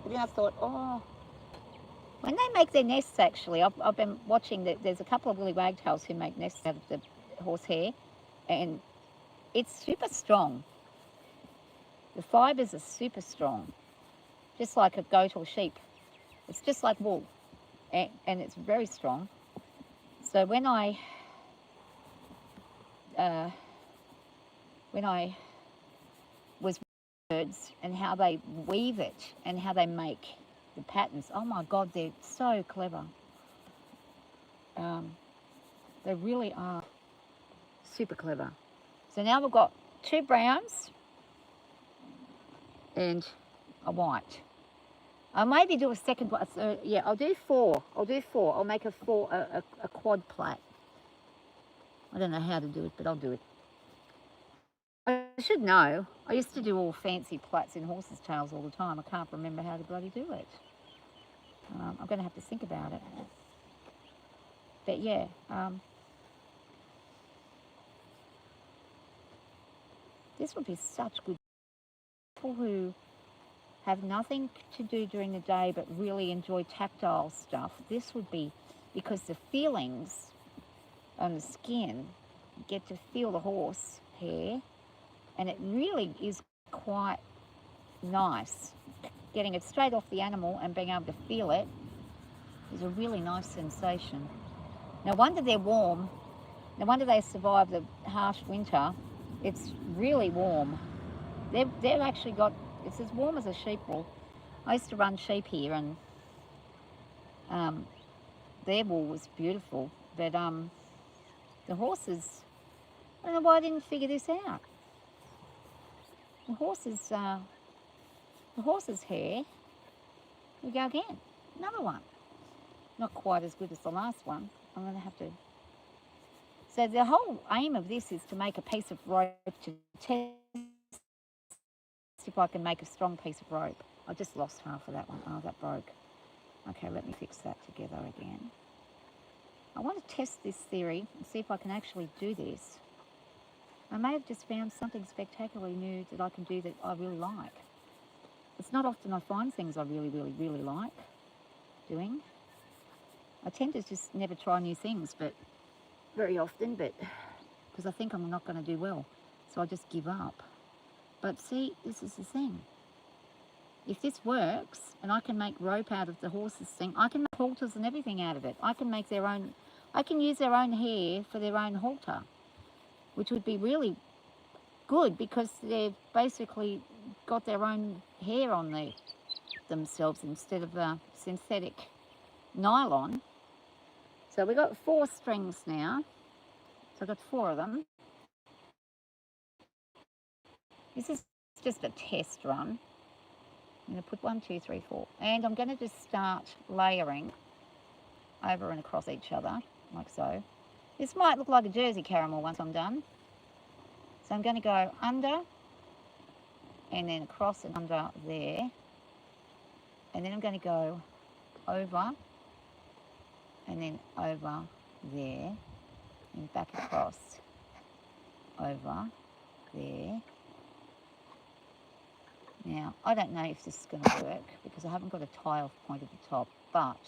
But then I thought, oh... When they make their nests, actually, I've been watching that. There's a couple of woolly wagtails who make nests out of the horsehair, and it's super strong. The fibres are super strong, just like a goat or sheep. It's just like wool, and it's very strong. So when I when I was birds and how they weave it and how they make the patterns. Oh my God, they're so clever. They really are super clever. So now we've got 2 browns and a white. I'll maybe do a second one. Yeah, I'll do 4. I'll make a quad plait. I don't know how to do it, but I'll do it. I should know. I used to do all fancy plaits in horses' tails all the time. I can't remember how to bloody do it. I'm going to have to think about it. But yeah, this would be such good people who have nothing to do during the day but really enjoy tactile stuff. This would be, because the feelings on the skin, you get to feel the horse hair, and it really is quite nice. Getting it straight off the animal and being able to feel it is a really nice sensation. No wonder they're warm. No wonder they survive the harsh winter. It's really warm. They've actually got, it's as warm as a sheep wool. I used to run sheep here, and their wool was beautiful. But the horses, I don't know why I didn't figure this out. The horses' hair, we go again. Another one. Not quite as good as the last one. I'm going to have to. So the whole aim of this is to make a piece of rope to test if I can make a strong piece of rope. I just lost half of that one. Oh, that broke. Okay, let me fix that together again. I want to test this theory and see if I can actually do this. I may have just found something spectacularly new that I can do that I really like. It's not often I find things I really, really, really like doing. I tend to just never try new things, but very often, but because I think I'm not going to do well, so I just give up. But see, this is the thing. If this works, and I can make rope out of the horse's thing, I can make halters and everything out of it. I can make their own, I can use their own hair for their own halter, which would be really good because they've basically got their own hair on themselves instead of synthetic nylon. So we've got 4 strings now. So I've got 4 of them. This is just a test run. I'm going to put 1, 2, 3, 4. And I'm going to just start layering over and across each other, like so. This might look like a Jersey caramel once I'm done. So I'm going to go under and then across and under there. And then I'm going to go over and then over there and back across, over there. Now, I don't know if this is going to work because I haven't got a tie-off point at the top, but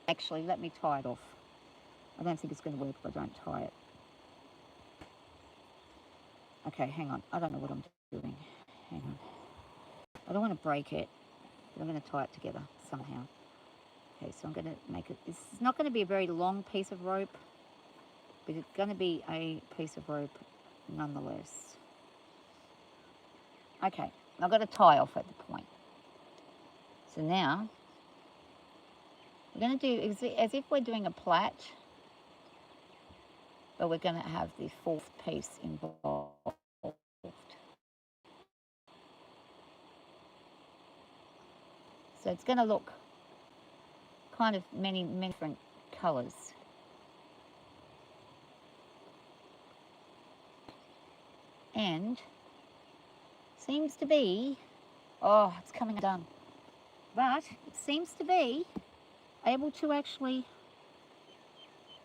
actually, let me tie it off. I don't think it's going to work if I don't tie it. Okay, hang on. I don't know what I'm doing. Hang on. I don't want to break it, but I'm going to tie it together somehow. Okay, so I'm going to make it, this is not going to be a very long piece of rope, but it's going to be a piece of rope nonetheless. Okay, I've got a tie off at the point. So now, we're going to do as if we're doing a plait, but we're going to have the 4th piece involved. So it's going to look kind of many different colours. And seems to be, oh, it's coming undone. But it seems to be able to actually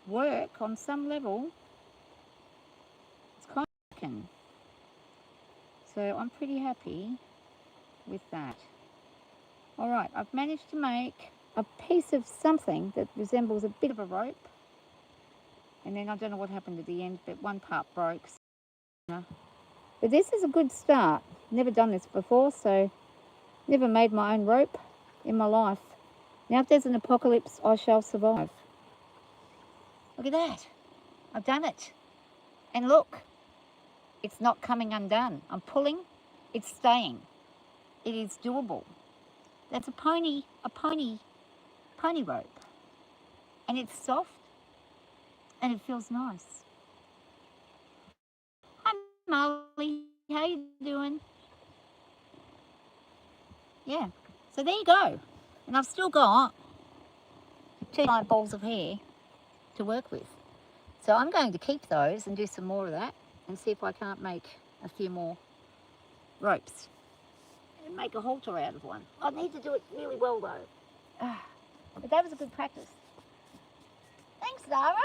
work on some level. It's kind of working. So I'm pretty happy with that. All right, I've managed to make a piece of something that resembles a bit of a rope. And then I don't know what happened at the end, but one part broke. But this is a good start. Never done this before, so never made my own rope in my life. Now if there's an apocalypse, I shall survive. Look at that. I've done it. And look, It's not coming undone. I'm pulling, it's staying. It is doable. That's a pony rope. And it's soft and it feels nice. Hi Marley, how you doing? Yeah, so there you go. And I've still got 2 balls of hair to work with. So I'm going to keep those and do some more of that and see if I can't make a few more ropes and make a halter out of one. I need to do it really well though. But that was a good practice. Thanks, Zara.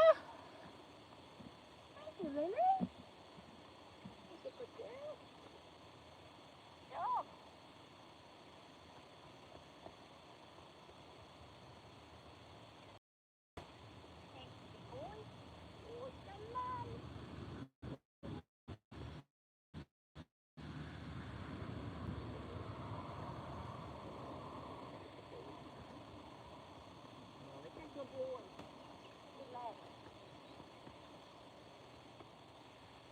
Thank you, Lily. She's a good girl. Good job. Thank you, boy. Awesome, Mum. This is your boy. Good lad.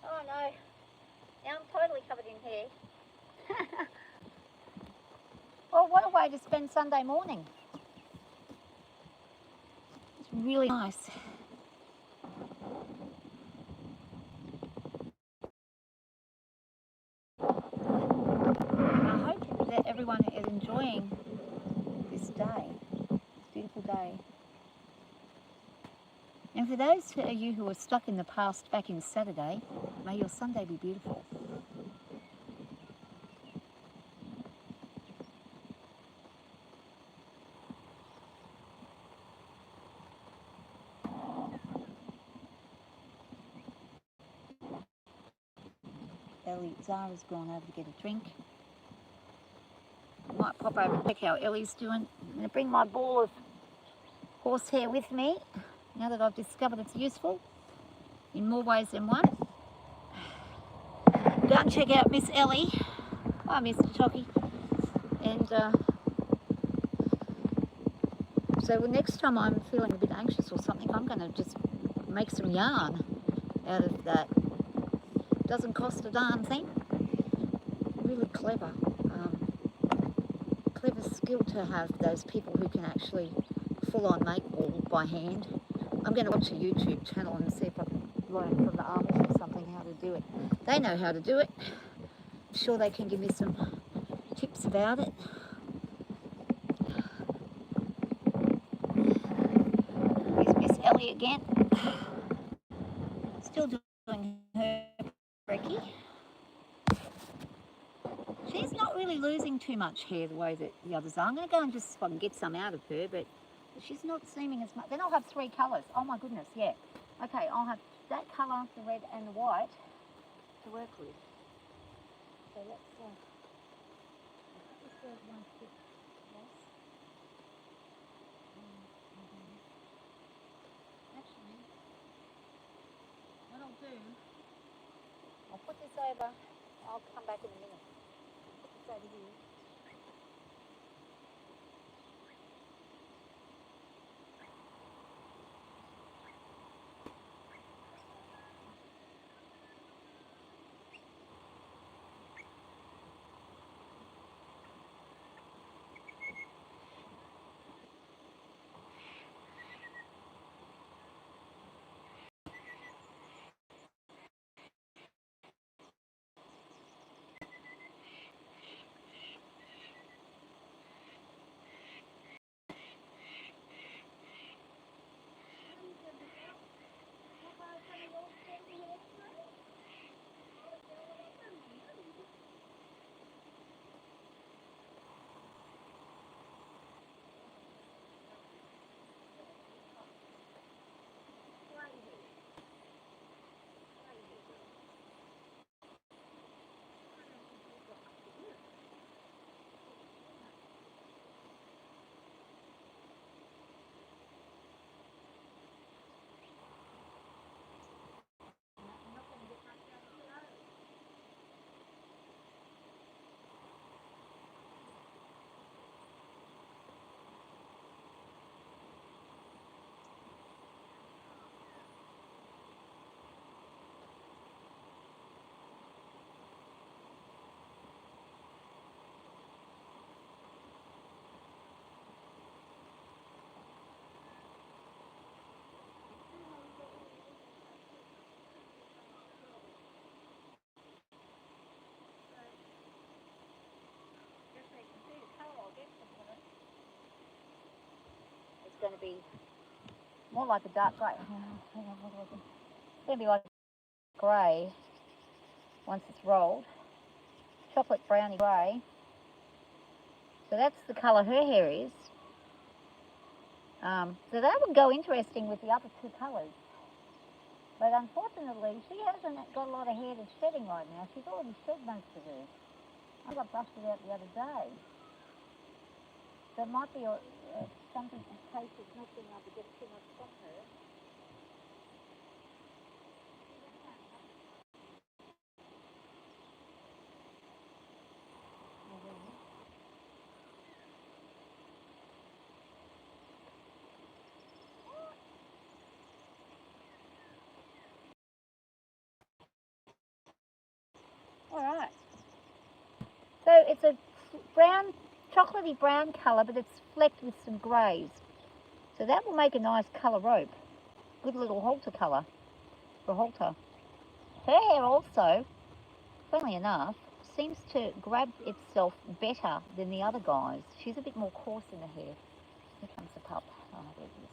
Oh no. Now I'm totally covered in hair. Well, what a way to spend Sunday morning. It's really nice. I hope that everyone is enjoying this day, this beautiful day. And for those of you who are stuck in the past back in Saturday, may your Sunday be beautiful. Zara's gone over to get a drink. Might pop over and check how Ellie's doing. I'm going to bring my ball of horsehair with me now that I've discovered it's useful in more ways than one. Go and check out Miss Ellie. Hi, Mr. Tocky. And so next time I'm feeling a bit anxious or something, I'm going to just make some yarn out of that. Doesn't cost a darn thing. Really clever. Clever skill to have those people who can actually full on make wool by hand. I'm going to watch a YouTube channel and see if I can learn from the Amish or something how to do it. They know how to do it. I'm sure they can give me some tips about it. Here's Miss Ellie again. Still doing her brekkie. She's not really losing too much hair the way that the others are. I'm going to go and just see if I can get some out of her, but she's not seeming as much. Then I'll have 3 colours. Oh my goodness, yeah. Okay, I'll have that colour, the red and the white, to work with. So let's this third one fit less. Actually, what I'll do, I'll put this over. I'll come back in a minute. Put this over here. going to be more like a dark grey. Hang on, what do I do? It's going to be like grey once it's rolled. Chocolate browny grey. So that's the colour her hair is. So that would go interesting with the other two colours. But unfortunately, she hasn't got a lot of hair that's shedding right now. She's already shed most of hers. I got brushed it out the other day. So it might be something in case it's not being able to get too much from her. Alright. So it's a brown, chocolatey brown colour, but it's flecked with some greys. So that will make a nice colour rope. Good little halter colour for a halter. Her hair also, funnily enough, seems to grab itself better than the other guys. She's a bit more coarse in the hair. Here comes the pup. Oh, there it is.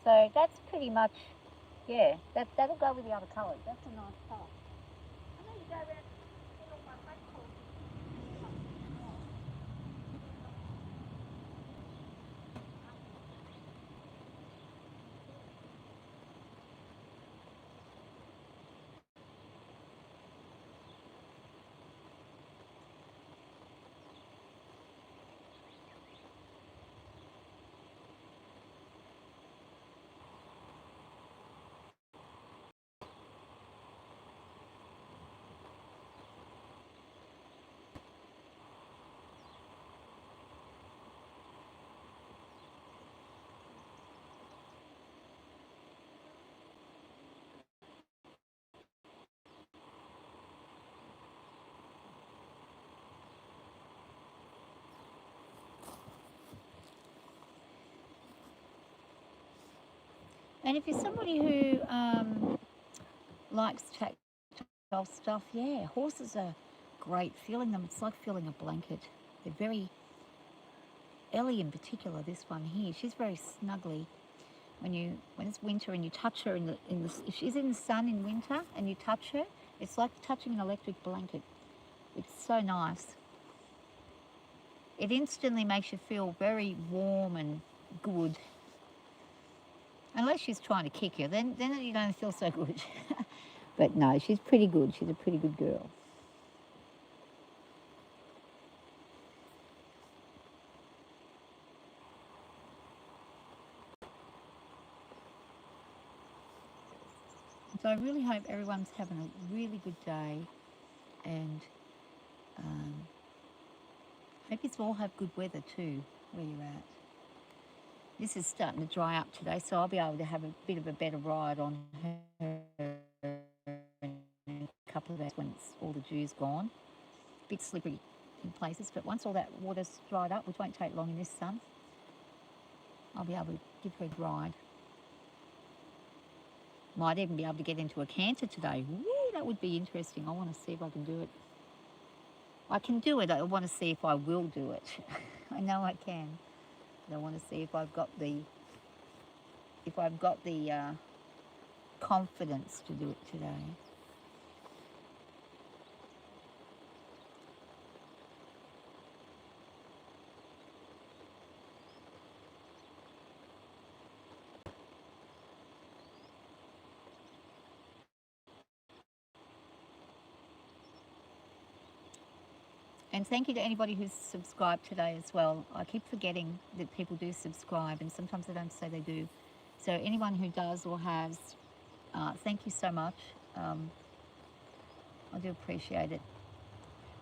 So that's pretty much, yeah, that'll go with the other colours. That's a nice colour. I'm going to go around and get all my black horses. And if you're somebody who likes tactile stuff, yeah, horses are great. Feeling them, it's like feeling a blanket. They're very, Ellie in particular, this one here, she's very snuggly. When it's winter and you touch her if she's in the sun in winter and you touch her, it's like touching an electric blanket. It's so nice. It instantly makes you feel very warm and good. Unless she's trying to kick you, then you don't feel so good. But no, she's pretty good. She's a pretty good girl. So I really hope everyone's having a really good day, and hope you all have good weather too where you're at. This is starting to dry up today, so I'll be able to have a bit of a better ride on her in a couple of days when all the dew's gone. A bit slippery in places, but once all that water's dried up, which won't take long in this sun, I'll be able to give her a ride. Might even be able to get into a canter today. Woo, that would be interesting. I want to see if I can do it. I can do it. I want to see if I will do it. I know I can. But I want to see if I've got the confidence to do it today. And thank you to anybody who's subscribed today as well. I keep forgetting that people do subscribe, and sometimes they don't say they do. So anyone who does or has, thank you so much. I do appreciate it.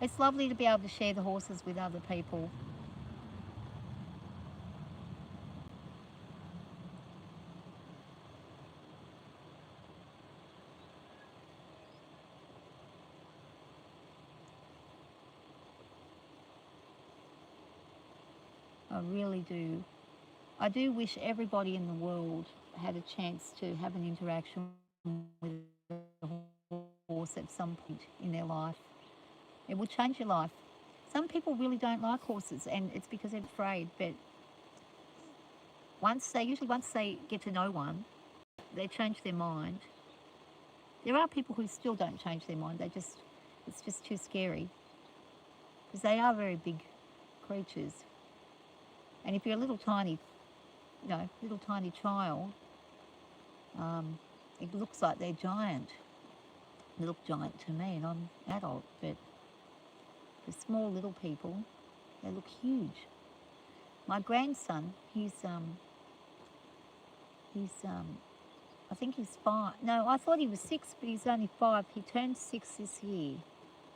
It's lovely to be able to share the horses with other people. I really do. I do wish everybody in the world had a chance to have an interaction with a horse at some point in their life. It will change your life. Some people really don't like horses, and it's because they're afraid, but once they get to know one, they change their mind. There are people who still don't change their mind. It's just too scary because they are very big creatures. And if you're a little tiny child, it looks like they're giant. They look giant to me, and I'm adult, but for small little people, they look huge. My grandson, he's I think he's 5. No, I thought he was 6, but he's only 5. He turned 6 this year.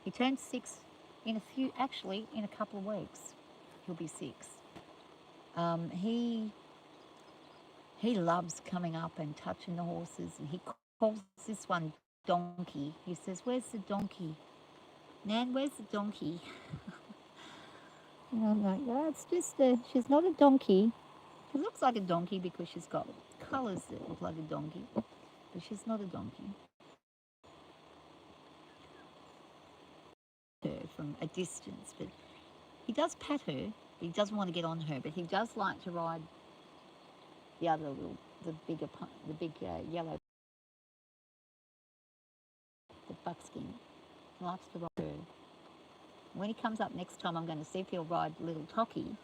He turned 6 in a couple of weeks. He'll be 6. He loves coming up and touching the horses, and he calls this one Donkey. He says, "Where's the donkey? Nan, where's the donkey?" And I'm like, "Well, she's not a donkey. She looks like a donkey because she's got colours that look like a donkey, but she's not a donkey." Her from a distance, but he does pat her. He doesn't want to get on her, but he does like to ride the big yellow, the buckskin. He likes to ride her. When he comes up next time, I'm going to see if he'll ride little Tocky.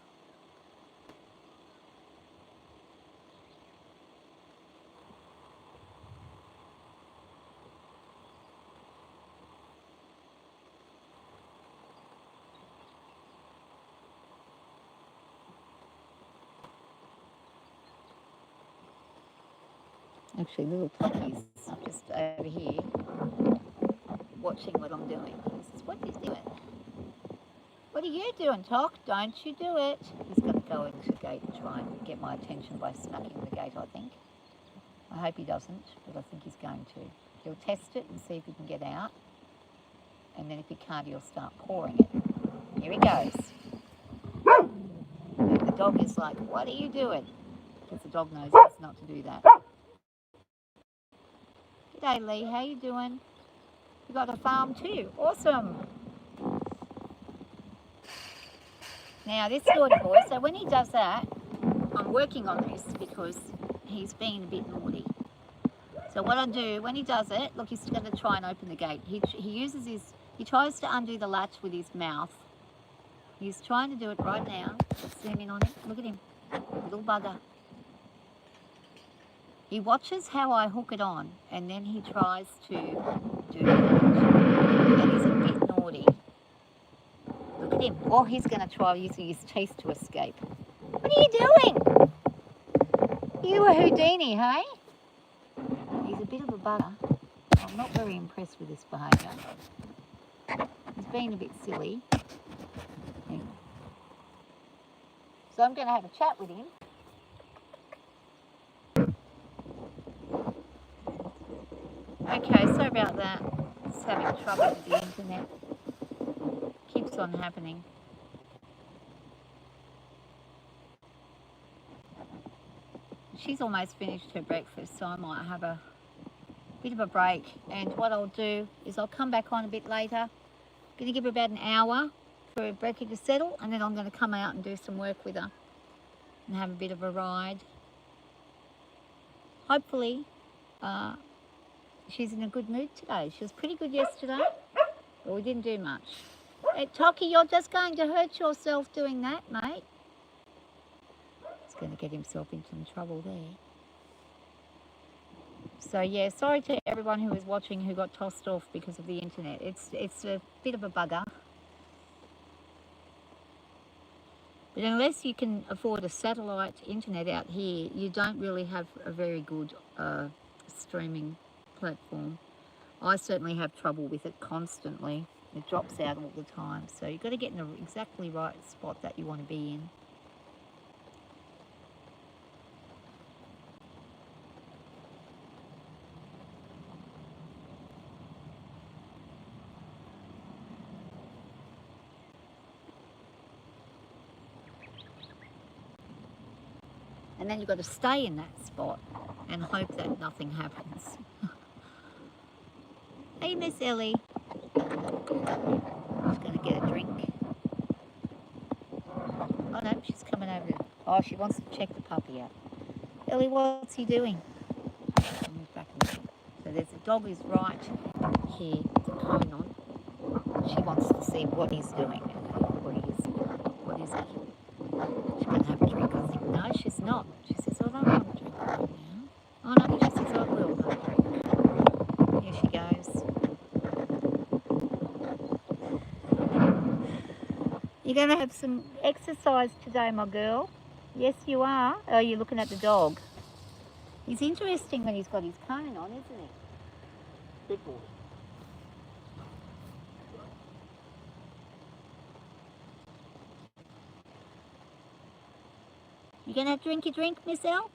Actually, little Tocky's just over here watching what I'm doing. He says, "What are you doing? What are you doing, Tock? Don't you do it." He's going to go into the gate and try and get my attention by smacking the gate, I think. I hope he doesn't, but I think he's going to. He'll test it and see if he can get out. And then if he can't, he'll start pawing it. Here he goes. And the dog is like, "What are you doing?" Because the dog knows it's not to do that. G'day, Lee. How you doing? You got a farm too. Awesome. Now, this naughty boy, so when he does that, I'm working on this because he's being a bit naughty. So what I do, when he does it, look, he's going to try and open the gate. He tries to undo the latch with his mouth. He's trying to do it right now. Let's zoom in on him. Look at him. Little bugger. He watches how I hook it on, and then he tries to do that. And he's a bit naughty. Look at him. Oh, he's going to try using his teeth to escape. What are you doing? You a Houdini, hey? He's a bit of a bugger. I'm not very impressed with this behaviour. He's being a bit silly. So I'm going to have a chat with him. Okay, sorry about that. Just having trouble with the internet. Keeps on happening. She's almost finished her breakfast, so I might have a bit of a break. And what I'll do is I'll come back on a bit later. I'm going to give her about an hour for Becky to settle, and then I'm going to come out and do some work with her and have a bit of a ride. Hopefully, she's in a good mood today. She was pretty good yesterday, but we didn't do much. Hey, Tocky, you're just going to hurt yourself doing that, mate. He's going to get himself into some trouble there. So, yeah, sorry to everyone who was watching who got tossed off because of the internet. It's a bit of a bugger. But unless you can afford a satellite internet out here, you don't really have a very good streaming platform. I certainly have trouble with it constantly. It drops out all the time. So you've got to get in the exactly right spot that you want to be in. And then you've got to stay in that spot and hope that nothing happens. Hey, Miss Ellie. She's going to get a drink. Oh, no, she's coming over. Oh, she wants to check the puppy out. Ellie, what's he doing? I'll move back a little. So there's a dog who's right here with the cone on. She wants to see what he's doing. What is he? She's going to have a drink, I think. No, she's not. She says, I don't want a drink right now. Oh no, she says, I will have a drink. Here she goes. You're going to have some exercise today, my girl. Yes, you are. Oh, you're looking at the dog. He's interesting when he's got his cone on, isn't he? Good boy. You going to have drinky drink, Miss Elle?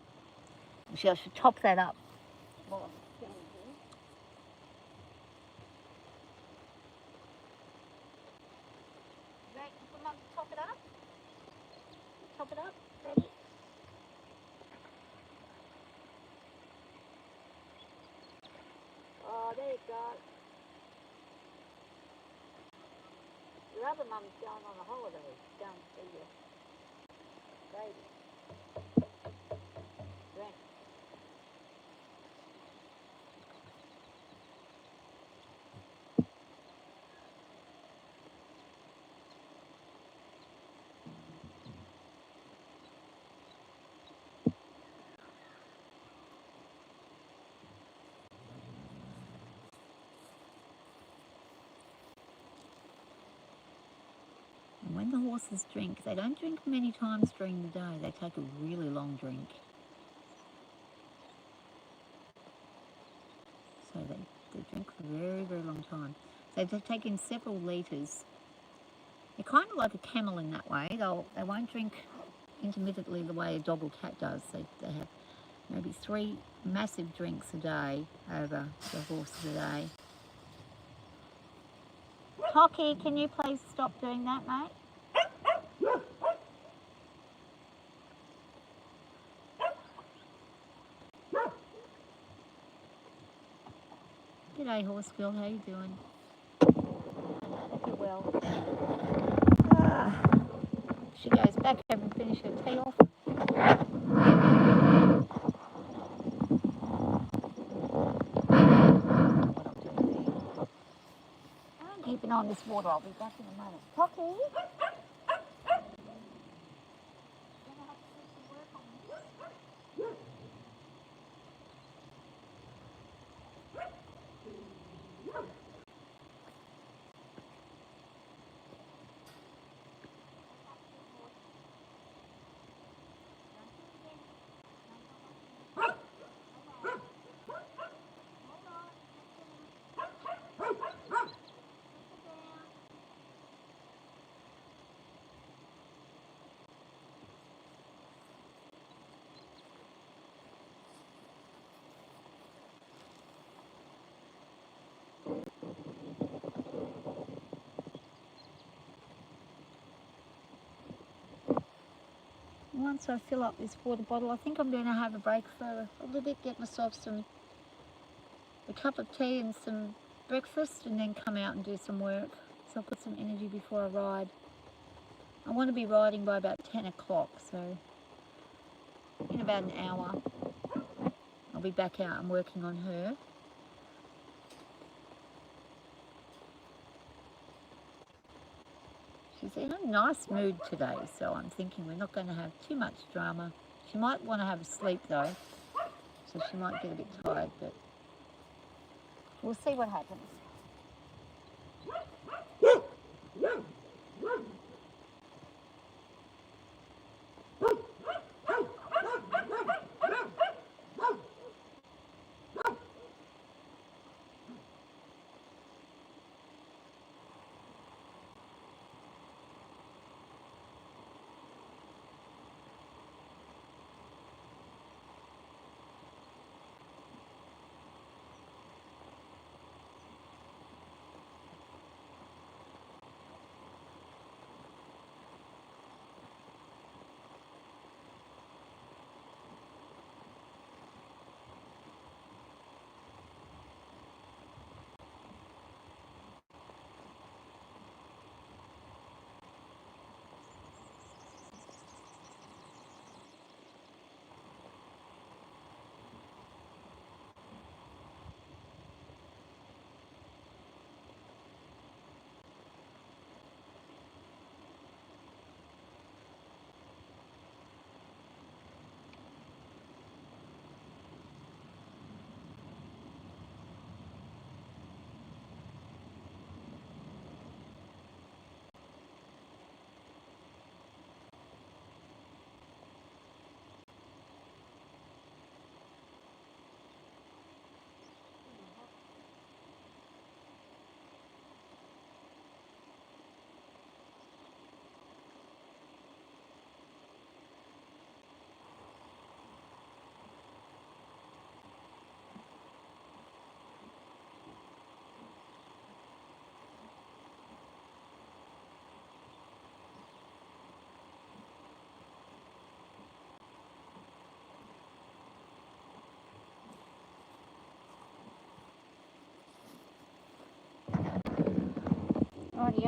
I should top that up. Well, right, for Mum to top it up? Top it up, ready? Oh, there you go. Your other mum's going on a holiday. Going to see your baby. Drink. And when the horses drink, they don't drink many times during the day. They take a really long drink. So they drink for a very, very long time. So they take in several litres. They're kind of like a camel in that way. They won't drink intermittently the way a dog or cat does. They have maybe 3 massive drinks a day over the horses a day. Tocky, can you please stop doing that, mate? G'day, horse girl. How you doing? Hope you're well. She goes back home and finish her tea off. I'm keeping on this water. I'll be back in a moment. Tocky? Once I fill up this water bottle, I think I'm going to have a break for a little bit, get myself a cup of tea and some breakfast, and then come out and do some work. So I'll put some energy before I ride. I want to be riding by about 10 o'clock, so in about an hour I'll be back out and working on her. She's in a nice mood today, so I'm thinking we're not going to have too much drama. She might want to have a sleep though, so she might get a bit tired, but we'll see what happens.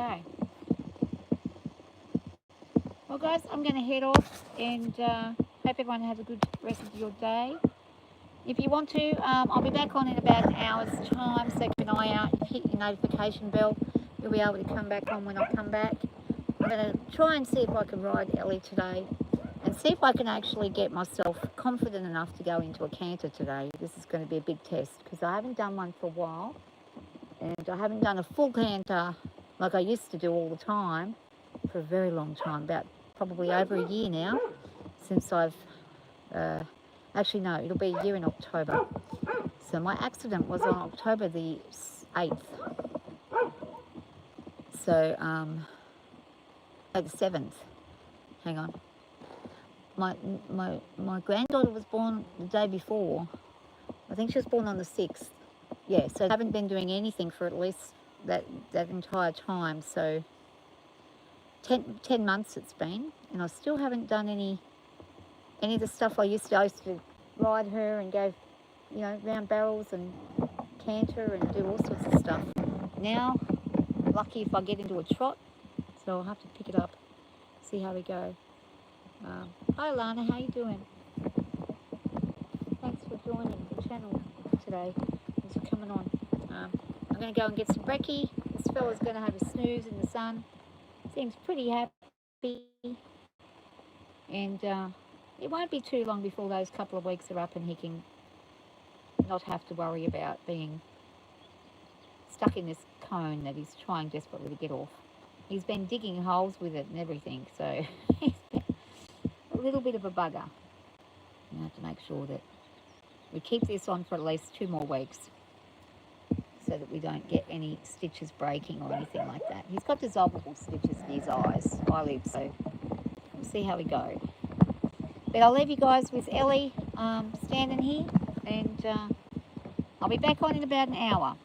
go. Well, guys, I'm going to head off and hope everyone has a good rest of your day. If you want to, I'll be back on in about an hour's time, so keep an eye out. Hit your notification bell. You'll be able to come back on when I come back. I'm going to try and see if I can ride Ellie today and see if I can actually get myself confident enough to go into a canter today. This is going to be a big test because I haven't done one for a while, and I haven't done a full canter like I used to do all the time for a very long time, about probably over a year now since I've... actually, no, it'll be a year in October. So my accident was on October the 8th. So, the 7th. Hang on. My granddaughter was born the day before. I think she was born on the 6th. Yeah, so I haven't been doing anything for at least that entire time. So 10 months it's been, and I still haven't done any of the stuff I used to ride her and go, you know, round barrels and canter and do all sorts of stuff. Now, lucky if I get into a trot, so I'll have to pick it up, see how we go. Hi Lana, how you doing? Thanks for joining the channel today. Thanks for coming on. I'm going to go and get some brekkie. This fella's going to have a snooze in the sun. Seems pretty happy. And it won't be too long before those couple of weeks are up and he can not have to worry about being stuck in this cone that he's trying desperately to get off. He's been digging holes with it and everything, so he's been a little bit of a bugger. I have to make sure that we keep this on for at least 2 more weeks so that we don't get any stitches breaking or anything like that. He's got dissolvable stitches in his eyelids, so we'll see how we go. But I'll leave you guys with Ellie standing here, and I'll be back on in about an hour.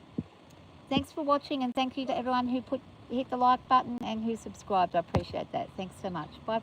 Thanks for watching, and thank you to everyone who hit the like button and who subscribed. I appreciate that. Thanks so much. Bye.